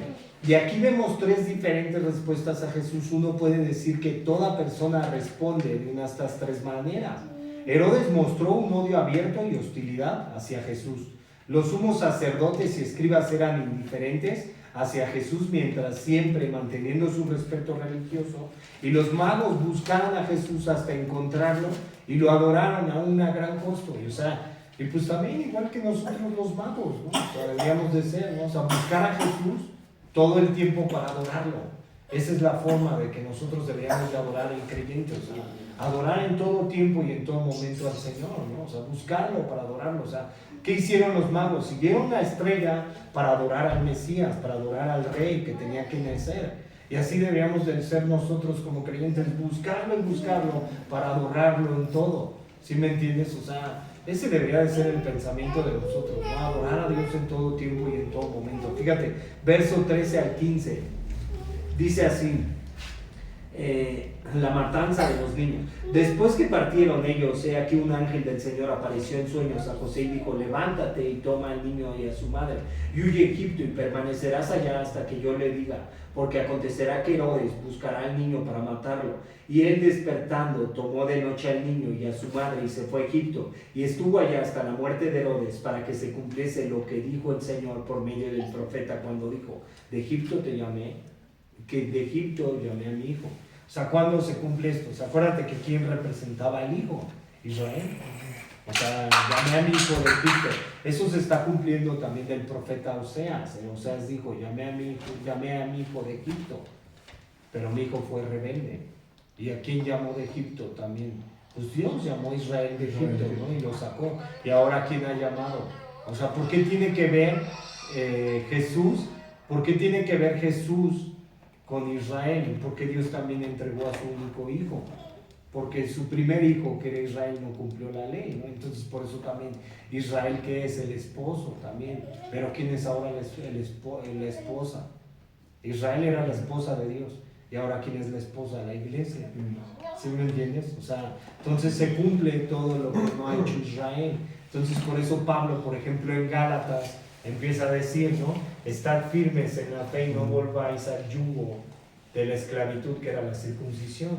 y aquí vemos 3 diferentes respuestas a Jesús. Uno puede decir que toda persona responde de una de estas 3 maneras. Herodes mostró un odio abierto y hostilidad hacia Jesús. Los sumos sacerdotes y escribas eran indiferentes hacia Jesús, mientras siempre manteniendo su respeto religioso. Y los magos buscaron a Jesús hasta encontrarlo y lo adoraron a un gran costo. Y, o sea, y pues también igual que nosotros los magos, ¿no? O sea, deberíamos de ser, ¿no? O sea, buscar a Jesús todo el tiempo para adorarlo. Esa es la forma de que nosotros deberíamos de adorar al creyente, o sea, adorar en todo tiempo y en todo momento al Señor, ¿no? O sea, buscarlo para adorarlo. O sea, ¿qué hicieron los magos? Siguieron la estrella para adorar al Mesías, para adorar al Rey que tenía que nacer. Y así deberíamos de ser nosotros como creyentes, buscarlo y buscarlo para adorarlo en todo. ¿Sí me entiendes? O sea, ese debería de ser el pensamiento de nosotros, ¿no? Adorar a Dios en todo tiempo y en todo momento. Fíjate, verso 13 al 15, dice así, la matanza de los niños. Después que partieron ellos, he aquí un ángel del Señor apareció en sueños a José y dijo, levántate y toma al niño y a su madre, y huye a Egipto y permanecerás allá hasta que yo le diga, porque acontecerá que Herodes buscará al niño para matarlo. Y él despertando tomó de noche al niño y a su madre y se fue a Egipto, y estuvo allá hasta la muerte de Herodes, para que se cumpliese lo que dijo el Señor por medio del profeta cuando dijo, de Egipto te llamé, que de Egipto llamé a mi hijo. O sea, ¿cuándo se cumple esto? O sea, acuérdate que ¿quién representaba al hijo? Israel. O sea, llamé a mi hijo de Egipto. Eso se está cumpliendo también del profeta Oseas. Oseas dijo, llamé a mi hijo de Egipto, pero mi hijo fue rebelde. ¿Y a quién llamó de Egipto también? Pues Dios llamó a Israel de Egipto, ¿no? Y lo sacó. ¿Y ahora quién ha llamado? O sea, ¿por qué tiene que ver Jesús? ¿Por qué tiene que ver Jesús con Israel? Porque Dios también entregó a su único hijo, porque su primer hijo, que era Israel, no cumplió la ley, ¿no? Entonces por eso también Israel, que es el esposo también. Pero ¿quién es ahora la esposa? Israel era la esposa de Dios, y ahora ¿quién es la esposa? La iglesia. ¿Sí me entiendes? O sea, entonces se cumple todo lo que no ha hecho Israel. Entonces por eso Pablo, por ejemplo, en Gálatas empieza a decir, ¿no? Estad firmes en la fe y no volváis al yugo de la esclavitud que era la circuncisión.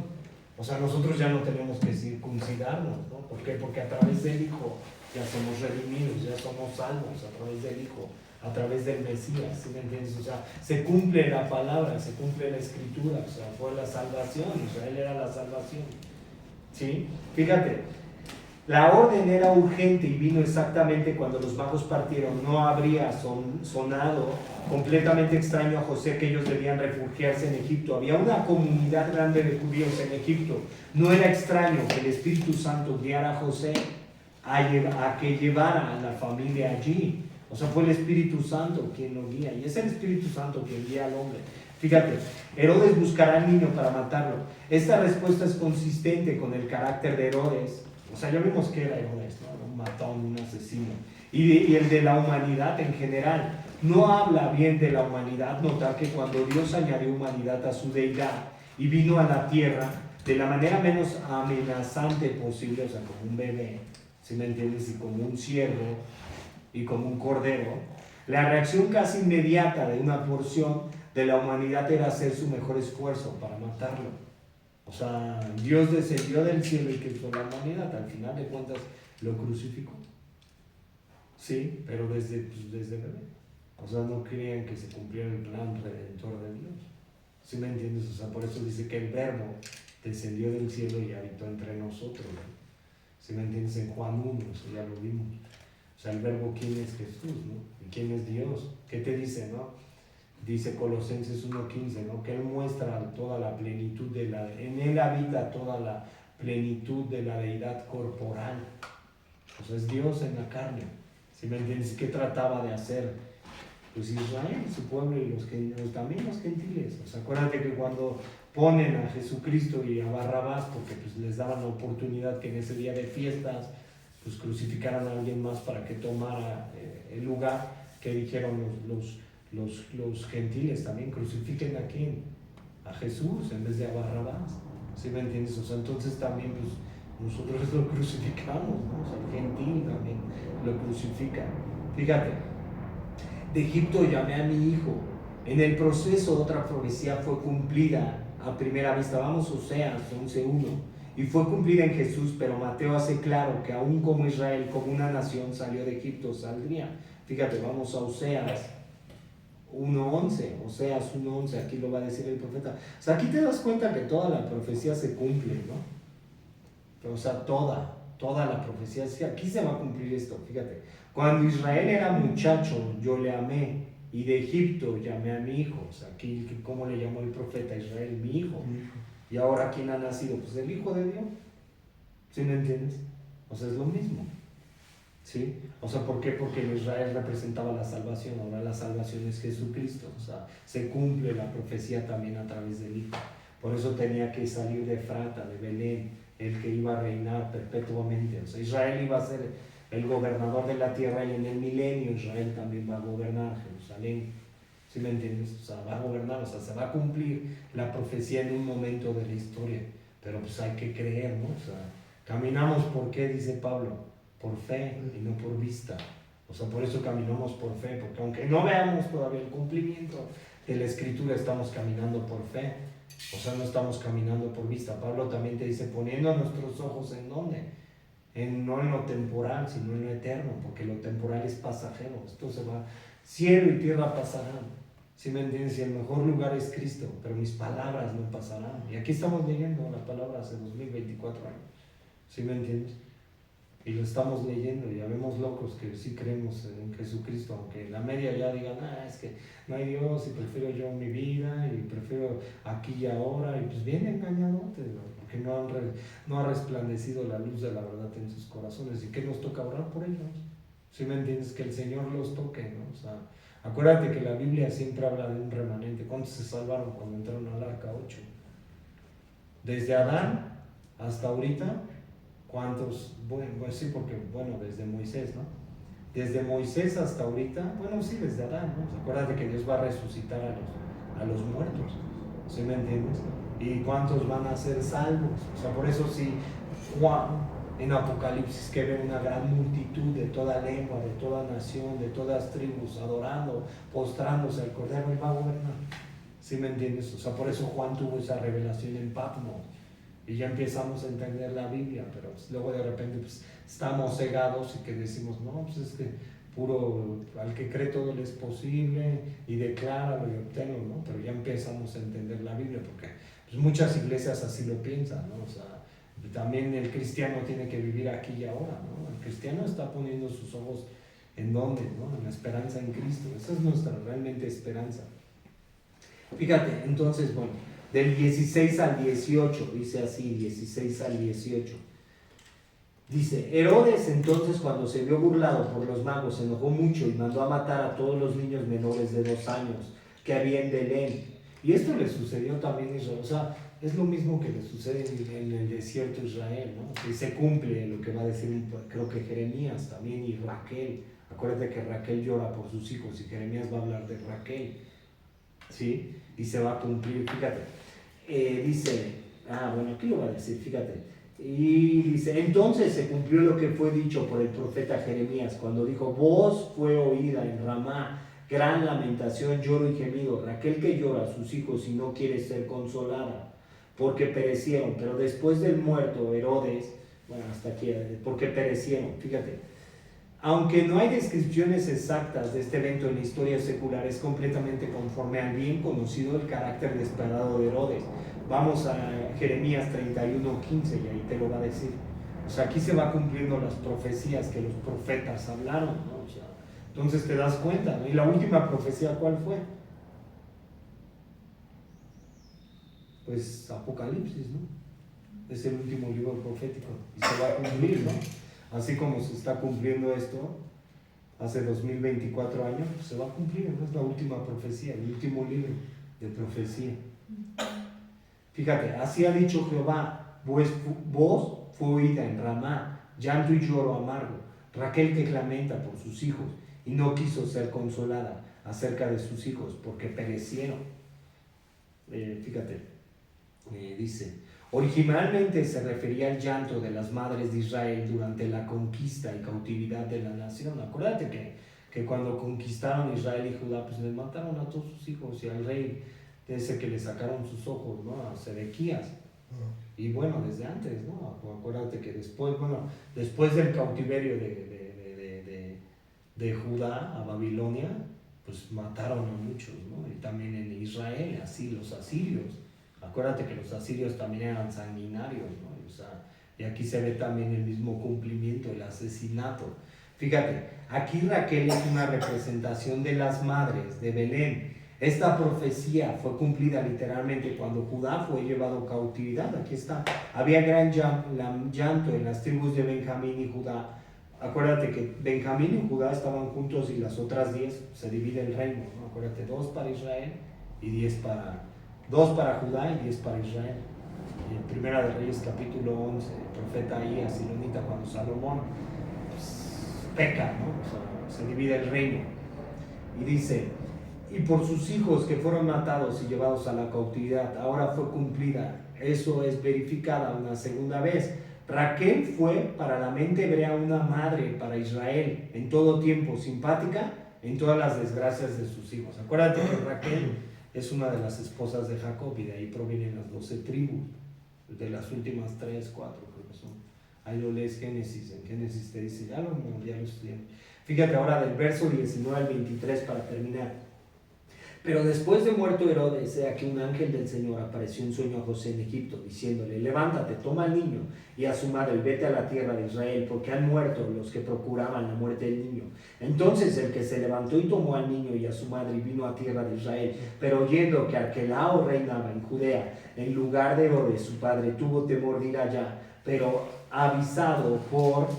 O sea, nosotros ya no tenemos que circuncidarnos, ¿no? ¿Por qué? Porque a través del Hijo ya somos redimidos, ya somos salvos a través del Hijo. a través del Mesías, ¿sí me entiendes? O sea, se cumple la palabra, se cumple la escritura, o sea, fue la salvación, Israel era la salvación, ¿sí? Fíjate, la orden era urgente y vino exactamente cuando los magos partieron. No habría sonado completamente extraño a José que ellos debían refugiarse en Egipto. Había una comunidad grande de judíos en Egipto. No era extraño que el Espíritu Santo guiara a José a que llevara a la familia allí. O sea, fue el Espíritu Santo quien lo guía. Y es el Espíritu Santo quien guía al hombre. Fíjate, Herodes buscará al niño para matarlo. Esta respuesta es consistente con el carácter de Herodes. O sea, ya vimos que era Herodes, ¿no? Un matón, un asesino. Y el de la humanidad en general. No habla bien de la humanidad. Notar que cuando Dios añadió humanidad a su deidad y vino a la tierra de la manera menos amenazante posible, o sea, como un bebé, ¿sí me entiendes? Y como un ciervo y como un cordero, la reacción casi inmediata de una porción de la humanidad era hacer su mejor esfuerzo para matarlo. O sea, Dios descendió del cielo y que hizo la humanidad, al final de cuentas lo crucificó. Sí, pero desde bebé. O sea, no querían que se cumpliera el plan redentor de Dios. ¿Sí me entiendes? O sea, por eso dice que el Verbo descendió del cielo y habitó entre nosotros, ¿no? ¿Sí me entiendes? En Juan 1, eso ya lo vimos. O sea, el Verbo, ¿quién es Jesús, no? ¿Y quién es Dios? ¿Qué te dice, no? Dice Colosenses 1:15, ¿no? Que Él muestra toda la plenitud en Él habita toda la plenitud de la deidad corporal. O sea, es Dios en la carne. ¿Sí me entiendes? ¿Qué trataba de hacer? Pues Israel, su pueblo y también los gentiles. O sea, acuérdate que cuando ponen a Jesucristo y a Barrabás, porque pues les daban la oportunidad que en ese día de fiestas pues crucificaran a alguien más para que tomara el lugar, que dijeron los gentiles también, crucifiquen a quién, a Jesús en vez de a Barrabás. ¿Sí me entiendes? O sea, entonces también pues nosotros lo crucificamos, ¿no? O sea, el gentil también lo crucifica. Fíjate, de Egipto llamé a mi hijo. En el proceso otra profecía fue cumplida a primera vista. Vamos, Oseas 11:1. Y fue cumplida en Jesús, pero Mateo hace claro que aún como Israel, como una nación, salió de Egipto, saldría. Fíjate, vamos a Oseas 1:11, Oseas 1:11, aquí lo va a decir el profeta. O sea, aquí te das cuenta que toda la profecía se cumple, ¿no? O sea, toda la profecía, aquí se va a cumplir esto, fíjate. Cuando Israel era muchacho, yo le amé, y de Egipto llamé a mi hijo. O sea, aquí, ¿cómo le llamó el profeta a Israel? Mi hijo. Y ahora, ¿quién ha nacido? Pues el Hijo de Dios. ¿Sí me entiendes? O sea, es lo mismo. ¿Sí? O sea, ¿por qué? Porque en Israel representaba la salvación, ahora la salvación es Jesucristo. O sea, se cumple la profecía también a través del Hijo. Por eso tenía que salir de Efrata, de Belén, el que iba a reinar perpetuamente. O sea, Israel iba a ser el gobernador de la tierra y en el milenio Israel también va a gobernar Jerusalén. ¿Sí me entiendes? O sea, va a gobernar, o sea, se va a cumplir la profecía en un momento de la historia. Pero pues hay que creer, ¿no? O sea, caminamos por qué, dice Pablo, por fe y no por vista. O sea, por eso caminamos por fe, porque aunque no veamos todavía el cumplimiento de la Escritura, estamos caminando por fe. O sea, no estamos caminando por vista. Pablo también te dice, poniendo nuestros ojos en dónde, no en lo temporal, sino en lo eterno, porque lo temporal es pasajero. Esto se va, cielo y tierra pasarán. ¿Sí me entiendes? Y el mejor lugar es Cristo, pero mis palabras no pasarán. Y aquí estamos leyendo la palabra hace 2024 años. ¿Sí me entiendes? Y lo estamos leyendo y ya vemos locos que sí creemos en Jesucristo, aunque la media ya digan, es que no hay Dios y prefiero yo mi vida y prefiero aquí y ahora, y pues bien engañadotes, ¿no? Porque no ha resplandecido la luz de la verdad en sus corazones. ¿Y qué nos toca orar por ellos? ¿Sí me entiendes? Que el Señor los toque, ¿no? O sea, acuérdate que la Biblia siempre habla de un remanente. ¿Cuántos se salvaron cuando entraron al arca? 8. Desde Adán hasta ahorita, ¿cuántos? Bueno, pues sí, porque, bueno, desde Moisés, ¿no? Desde Moisés hasta ahorita, bueno, sí, desde Adán, ¿no? Acuérdate que Dios va a resucitar a los muertos, ¿sí me entiendes? ¿Y cuántos van a ser salvos? O sea, por eso sí, Juan en Apocalipsis que ve una gran multitud de toda lengua, de toda nación, de todas tribus, adorando, postrándose al Cordero, y va a gobernar. ¿Sí me entiendes? O sea, por eso Juan tuvo esa revelación en Patmos. Y ya empezamos a entender la Biblia, pero pues, luego de repente pues, estamos cegados y que decimos, no, pues es que puro, al que cree todo le es posible y decláralo y obténlo, ¿no? Pero ya empezamos a entender la Biblia porque pues, muchas iglesias así lo piensan, ¿no? O sea, también el cristiano tiene que vivir aquí y ahora, ¿no? El cristiano está poniendo sus ojos en dónde, ¿no? En la esperanza en Cristo. Esa es nuestra realmente esperanza. Fíjate, entonces, bueno, del 16 al 18, dice así, 16 al 18. Dice, Herodes entonces cuando se vio burlado por los magos se enojó mucho y mandó a matar a todos los niños menores de 2 años que había en Belén. Y esto le sucedió también a Israel, o sea, es lo mismo que le sucede en el desierto de Israel, ¿no? Y se cumple lo que va a decir, creo que Jeremías también y Raquel. Acuérdate que Raquel llora por sus hijos y Jeremías va a hablar de Raquel, ¿sí? Y se va a cumplir, fíjate. Dice, bueno, aquí lo va a decir, fíjate. Y dice, entonces se cumplió lo que fue dicho por el profeta Jeremías, cuando dijo, voz fue oída en Ramá, gran lamentación, lloro y gemido, Raquel que llora a sus hijos y no quiere ser consolada, porque perecieron. Pero después del muerto Herodes, bueno, hasta aquí, porque perecieron, fíjate. Aunque no hay descripciones exactas de este evento en la historia secular, es completamente conforme al bien conocido el carácter desesperado de Herodes. Vamos a Jeremías 31:15 y ahí te lo va a decir. O sea, aquí se va cumpliendo las profecías que los profetas hablaron, ¿no? O sea, entonces te das cuenta, ¿no? Y la última profecía, ¿cuál fue? Pues Apocalipsis, ¿no? Es el último libro profético y se va a cumplir, ¿no? Así como se está cumpliendo esto hace 2024 años, pues se va a cumplir, ¿no? Es la última profecía, el último libro de profecía. Fíjate, así ha dicho Jehová, voz fue oída en Ramá, llanto y lloro amargo, Raquel que lamenta por sus hijos y no quiso ser consolada acerca de sus hijos porque perecieron. Fíjate, dice, originalmente se refería al llanto de las madres de Israel durante la conquista y cautividad de la nación. Acuérdate que cuando conquistaron Israel y Judá, pues les mataron a todos sus hijos y al rey ese que le sacaron sus ojos, ¿no? A Sedequías. Y bueno, desde antes, ¿no? Acuérdate que después del cautiverio de Judá a Babilonia, pues mataron a muchos, ¿no? Y también en Israel, así los asirios. Acuérdate que los asirios también eran sanguinarios, ¿no? O sea, y aquí se ve también el mismo cumplimiento, el asesinato. Fíjate, aquí Raquel es una representación de las madres de Belén. Esta profecía fue cumplida literalmente cuando Judá fue llevado a cautividad. Aquí está. Había gran llanto en las tribus de Benjamín y Judá. Acuérdate que Benjamín y Judá estaban juntos y las otras 10 se divide el reino, ¿no? Acuérdate, 2 para Israel y 2 para Judá y 10 para Israel. Y en Primera de Reyes capítulo 11, el profeta Ahías silonita, cuando Salomón pues, peca, ¿no? O sea, se divide el reino. Y dice, y por sus hijos que fueron matados y llevados a la cautividad, ahora fue cumplida. Eso es verificada una segunda vez. Raquel fue para la mente hebrea una madre para Israel, en todo tiempo, simpática en todas las desgracias de sus hijos. Acuérdate que Raquel es una de las esposas de Jacob y de ahí provienen las 12 tribus, de las últimas 3, 4 creo que son. Ahí lo lees Génesis, en Génesis te dice, ya lo estudié. Fíjate ahora del verso 19 al 23 para terminar. Pero después de muerto Herodes, he aquí un ángel del Señor apareció en sueño a José en Egipto, diciéndole, levántate, toma al niño y a su madre, vete a la tierra de Israel, porque han muerto los que procuraban la muerte del niño. Entonces el que se levantó y tomó al niño y a su madre y vino a tierra de Israel, pero oyendo que Arquelao reinaba en Judea, en lugar de Herodes su padre, tuvo temor de ir allá, pero avisado por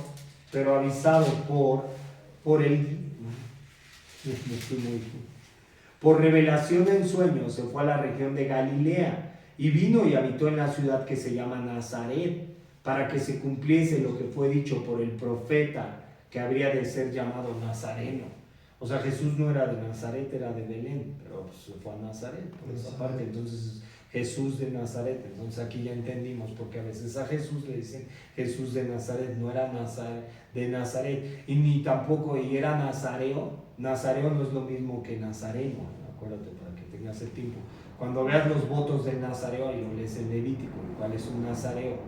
revelación en sueños se fue a la región de Galilea y vino y habitó en la ciudad que se llama Nazaret, para que se cumpliese lo que fue dicho por el profeta, que habría de ser llamado Nazareno. O sea, Jesús no era de Nazaret, era de Belén, pero pues se fue a Nazaret por esa parte. Entonces Jesús de Nazaret. Entonces aquí ya entendimos, porque a veces a Jesús le dicen Jesús de Nazaret, no era de Nazaret, y ni tampoco, y era nazareo. Nazareo no es lo mismo que nazareno, acuérdate, para que tengas el tiempo. Cuando veas los votos del nazareo, y lo lees en Levítico, el cual es un nazareo,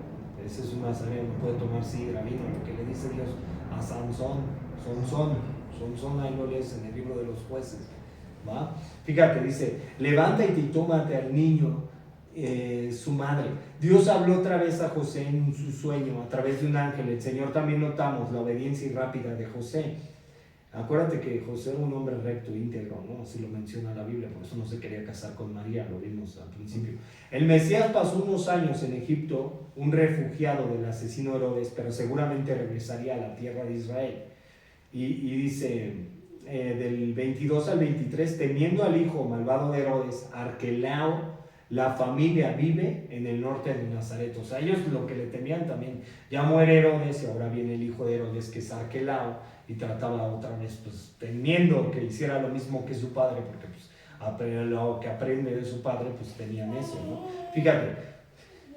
ese es un nazareo, no puede tomar sidra, vino, lo que le dice Dios a Sansón, son ahí lo lees en el libro de los jueces, ¿va? Fíjate, dice, levántate y tómate al niño, su madre. Dios habló otra vez a José en su sueño a través de un ángel. El Señor también notamos la obediencia rápida de José. Acuérdate que José era un hombre recto, íntegro, ¿no? Así lo menciona la Biblia, por eso no se quería casar con María, lo vimos al principio. El Mesías pasó unos años en Egipto, un refugiado del asesino Herodes, pero seguramente regresaría a la tierra de Israel. Y dice, del 22 al 23, temiendo al hijo malvado de Herodes, Arquelao, la familia vive en el norte de Nazaret. O sea, ellos lo que le temían también, ya muere Herodes y ahora viene el hijo de Herodes, que es Arquelao, y trataba otra vez, pues, temiendo que hiciera lo mismo que su padre, porque pues, lo que aprende de su padre, pues tenían eso, ¿no? Fíjate,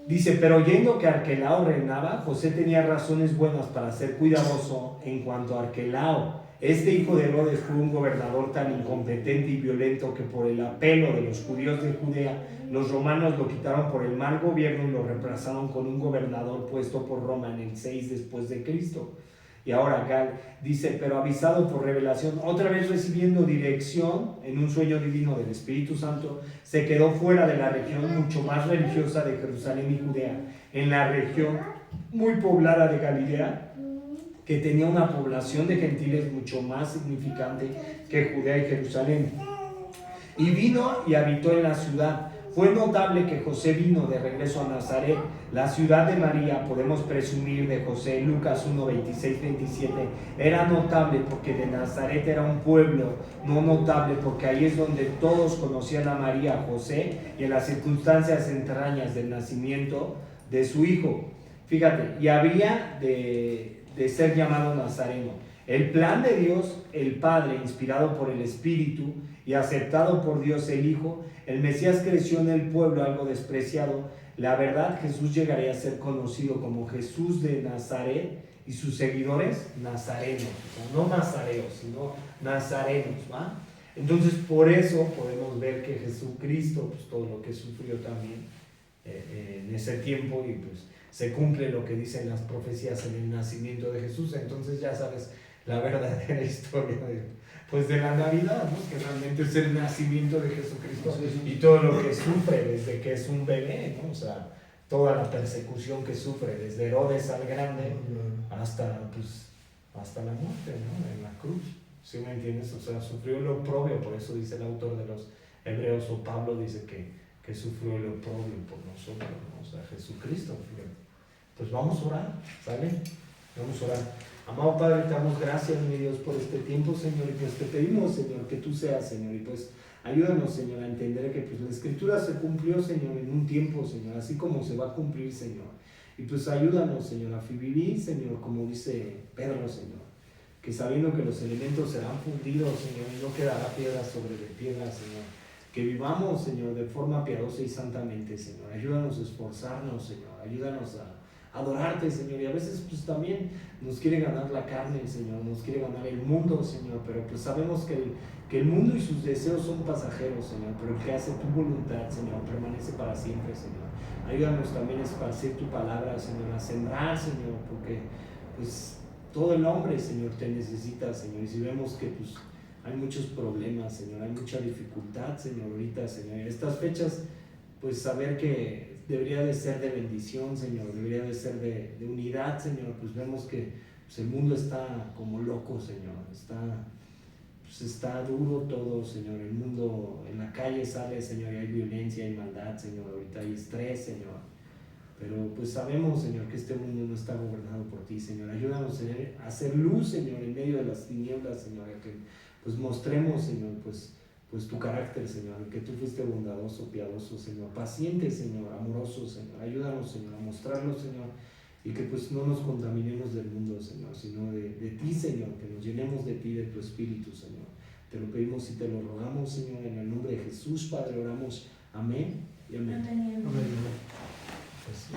dice, pero oyendo que Arquelao reinaba, José tenía razones buenas para ser cuidadoso en cuanto a Arquelao. Este hijo de Herodes fue un gobernador tan incompetente y violento que por el apelo de los judíos de Judea, los romanos lo quitaron por el mal gobierno y lo reemplazaron con un gobernador puesto por Roma en el 6 después de Cristo. Y ahora Gal dice, pero avisado por revelación, otra vez recibiendo dirección en un sueño divino del Espíritu Santo, se quedó fuera de la región mucho más religiosa de Jerusalén y Judea, en la región muy poblada de Galilea, que tenía una población de gentiles mucho más significante que Judea y Jerusalén. Y vino y habitó en la ciudad. Fue notable que José vino de regreso a Nazaret, la ciudad de María. Podemos presumir de José, Lucas 1, 26, 27. Era notable porque de Nazaret era un pueblo, no notable porque ahí es donde todos conocían a María, a José, y en las circunstancias entrañas del nacimiento de su hijo. Fíjate, y habría de ser llamado Nazareno. El plan de Dios, el Padre, inspirado por el Espíritu y aceptado por Dios el Hijo, el Mesías creció en el pueblo algo despreciado. La verdad, Jesús llegaría a ser conocido como Jesús de Nazaret y sus seguidores nazarenos, o sea, no nazareos, sino nazarenos, ¿va? Entonces, por eso podemos ver que Jesucristo, pues todo lo que sufrió también en ese tiempo, y pues se cumple lo que dicen las profecías en el nacimiento de Jesús. Entonces ya sabes la verdadera historia de la Navidad, ¿no? Que realmente es el nacimiento de Jesucristo y todo lo que sufre desde que es un bebé, ¿no? O sea, toda la persecución que sufre desde Herodes al Grande hasta la muerte, ¿no? En la cruz, ¿sí me entiendes? O sea, sufrió el oprobio, por eso dice el autor de los Hebreos, o Pablo dice que sufrió el oprobio por nosotros, ¿no? O sea, Jesucristo, fíjate. Pues vamos a orar, ¿sale? Vamos a orar. Amado Padre, te damos gracias, mi Dios, por este tiempo, Señor, y pues te pedimos, Señor, que tú seas, Señor, y pues ayúdanos, Señor, a entender que pues la Escritura se cumplió, Señor, en un tiempo, Señor, así como se va a cumplir, Señor. Y pues ayúdanos, Señor, a vivir, Señor, como dice Pedro, Señor, que sabiendo que los elementos serán fundidos, Señor, y no quedará piedra sobre piedra, Señor. Que vivamos, Señor, de forma piadosa y santamente, Señor. Ayúdanos a esforzarnos, Señor. Ayúdanos a adorarte, Señor. Y a veces pues también nos quiere ganar la carne, Señor. Nos quiere ganar el mundo, Señor. Pero pues sabemos que el mundo y sus deseos son pasajeros, Señor. Pero el que hace tu voluntad, Señor, permanece para siempre, Señor. Ayúdanos también a esparcir tu palabra, Señor. A sembrar, Señor. Porque pues todo el hombre, Señor, te necesita, Señor. Y si vemos que pues hay muchos problemas, Señor, hay mucha dificultad, Señor, ahorita, Señor. En estas fechas, pues saber que debería de ser de bendición, Señor, debería de ser de unidad, Señor. Pues vemos que pues, el mundo está como loco, Señor. Está duro todo, Señor. El mundo en la calle sale, Señor, y hay violencia, hay maldad, Señor. Ahorita hay estrés, Señor. Pero pues sabemos, Señor, que este mundo no está gobernado por ti, Señor. Ayúdanos, Señor, a hacer luz, Señor, en medio de las tinieblas, Señor, a que pues mostremos, Señor, pues tu carácter, Señor, que tú fuiste bondadoso, piadoso, Señor, paciente, Señor, amoroso, Señor. Ayúdanos, Señor, a mostrarlo, Señor, y que pues no nos contaminemos del mundo, Señor, sino de ti, Señor, que nos llenemos de ti, de tu Espíritu, Señor. Te lo pedimos y te lo rogamos, Señor, en el nombre de Jesús, Padre, oramos. Amén y amén. Amén. Amén. Pues,